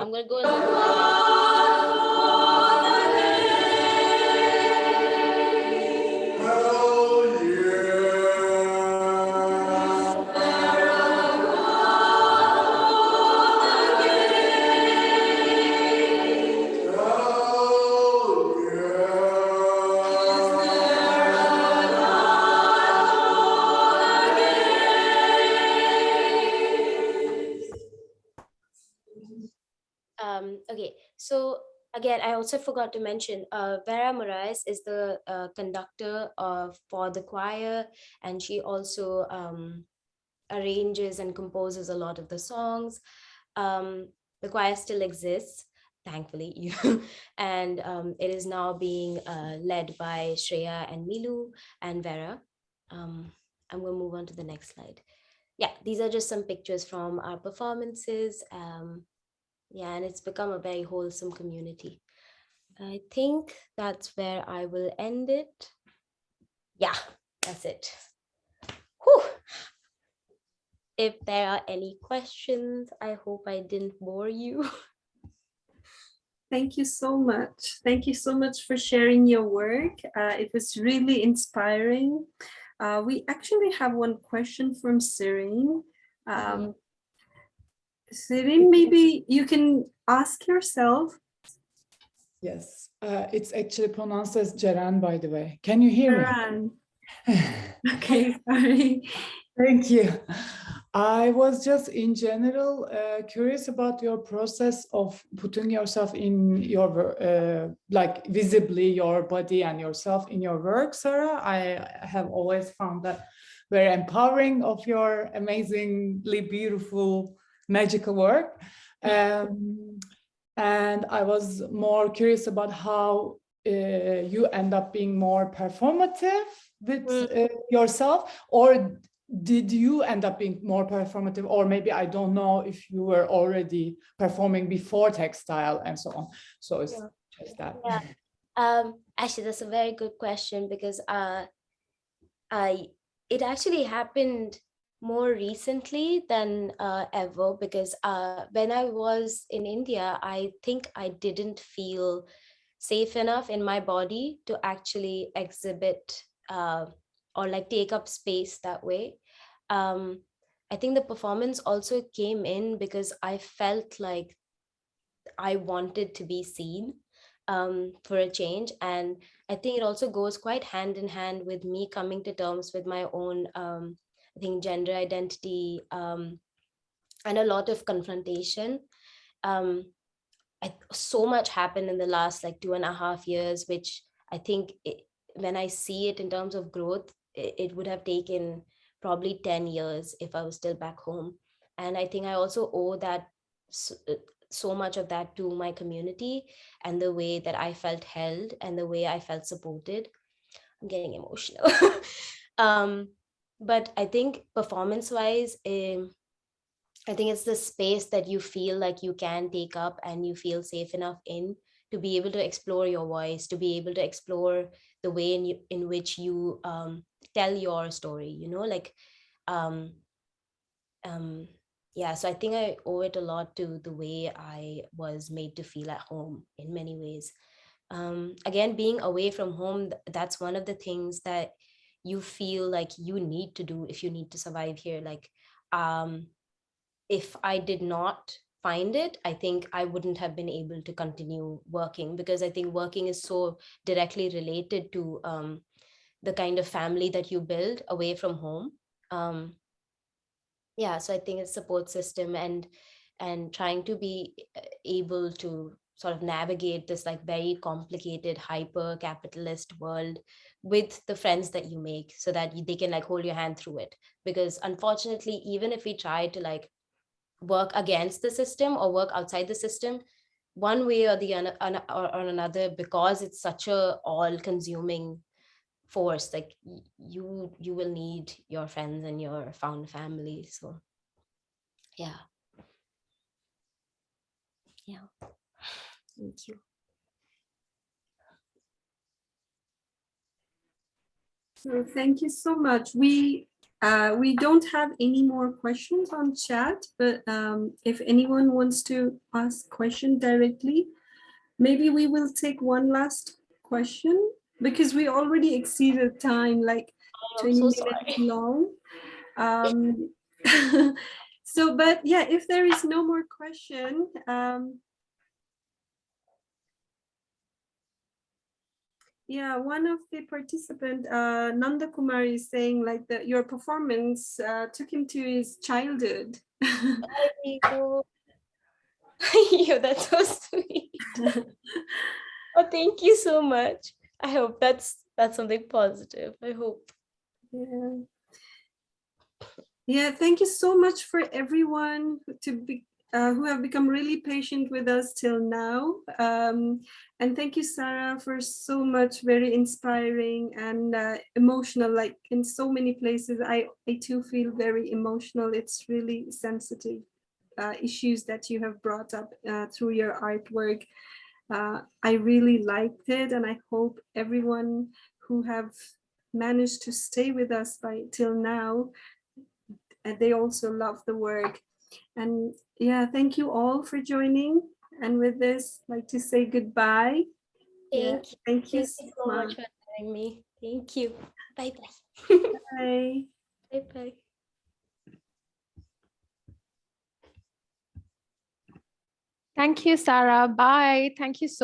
I'm gonna go a little okay, so again, I also forgot to mention, Vera Moraes is the conductor for the choir, and she also arranges and composes a lot of the songs. The choir still exists, thankfully, and it is now being led by Shreya and Milu and Vera. I'm going to move on to the next slide. Yeah, these are just some pictures from our performances. Yeah, and it's become a very wholesome community. I think that's where I will end it. Yeah, that's it. Whew. If there are any questions, I hope I didn't bore you. Thank you so much. Thank you so much for sharing your work. It was really inspiring. We actually have one question from Serene. Serene, maybe you can ask yourself. Yes, it's actually pronounced as Ceren, by the way. Can you hear Ceren. me? Okay, sorry. Thank you. I was just in general curious about your process of putting yourself in your, like visibly your body and yourself in your work, Sarah. I have always found that very empowering of your amazingly beautiful, magical work. And I was more curious about how you end up being more performative with yourself, or did you end up being more performative, or maybe I don't know if you were already performing before textile and so on. So it's just that. Yeah. Actually, that's a very good question, because it actually happened more recently than ever, because when I was in India, I think I didn't feel safe enough in my body to actually exhibit or like take up space that way. I think the performance also came in because I felt like I wanted to be seen for a change. And I think it also goes quite hand in hand with me coming to terms with my own, I think, gender identity and a lot of confrontation. So much happened in the last like 2.5 years, which I think when I see it in terms of growth, it would have taken probably 10 years if I was still back home. And I think I also owe that so much of that to my community and the way that I felt held and the way I felt supported. I'm getting emotional. But I think performance wise, I think it's the space that you feel like you can take up and you feel safe enough in to be able to explore your voice, to be able to explore the way in which you tell your story, you know, like, um, um, yeah, so I think I owe it a lot to the way I was made to feel at home in many ways. Again, being away from home, that's one of the things that you feel like you need to do if you need to survive here. Like, um, if I did not find it, I think I wouldn't have been able to continue working, because I think working is so directly related to the kind of family that you build away from home. Um, yeah, so I think it's support system and trying to be able to sort of navigate this like very complicated hyper capitalist world with the friends that you make, so that they can like hold your hand through it. Because unfortunately, even if we try to like work against the system or work outside the system, one way or the or another, because it's such a all consuming force, like you will need your friends and your found family. So yeah, yeah, thank you. So thank you so much. We don't have any more questions on chat, but if anyone wants to ask question directly, maybe we will take one last question, because we already exceeded time, like I'm 20 so minutes sorry. long. Um, so, but yeah, if there is no more question, yeah, one of the participant, Nanda Kumar, is saying like that your performance took him to his childhood. Oh, that's so sweet. Oh, thank you so much. I hope that's something positive. I hope. Yeah. Yeah, thank you so much for everyone who have become really patient with us till now. And thank you, Sarah, for so much very inspiring and emotional, like in so many places. I too feel very emotional. It's really sensitive issues that you have brought up through your artwork. I really liked it, and I hope everyone who have managed to stay with us till now, and they also love the work. And yeah, thank you all for joining. And with this, I'd like to say goodbye. Yeah, Thank you. thank you Thank so you so much much. for having me. Thank you. Bye bye. Bye. Bye bye. Thank you, Sarah. Bye. Thank you so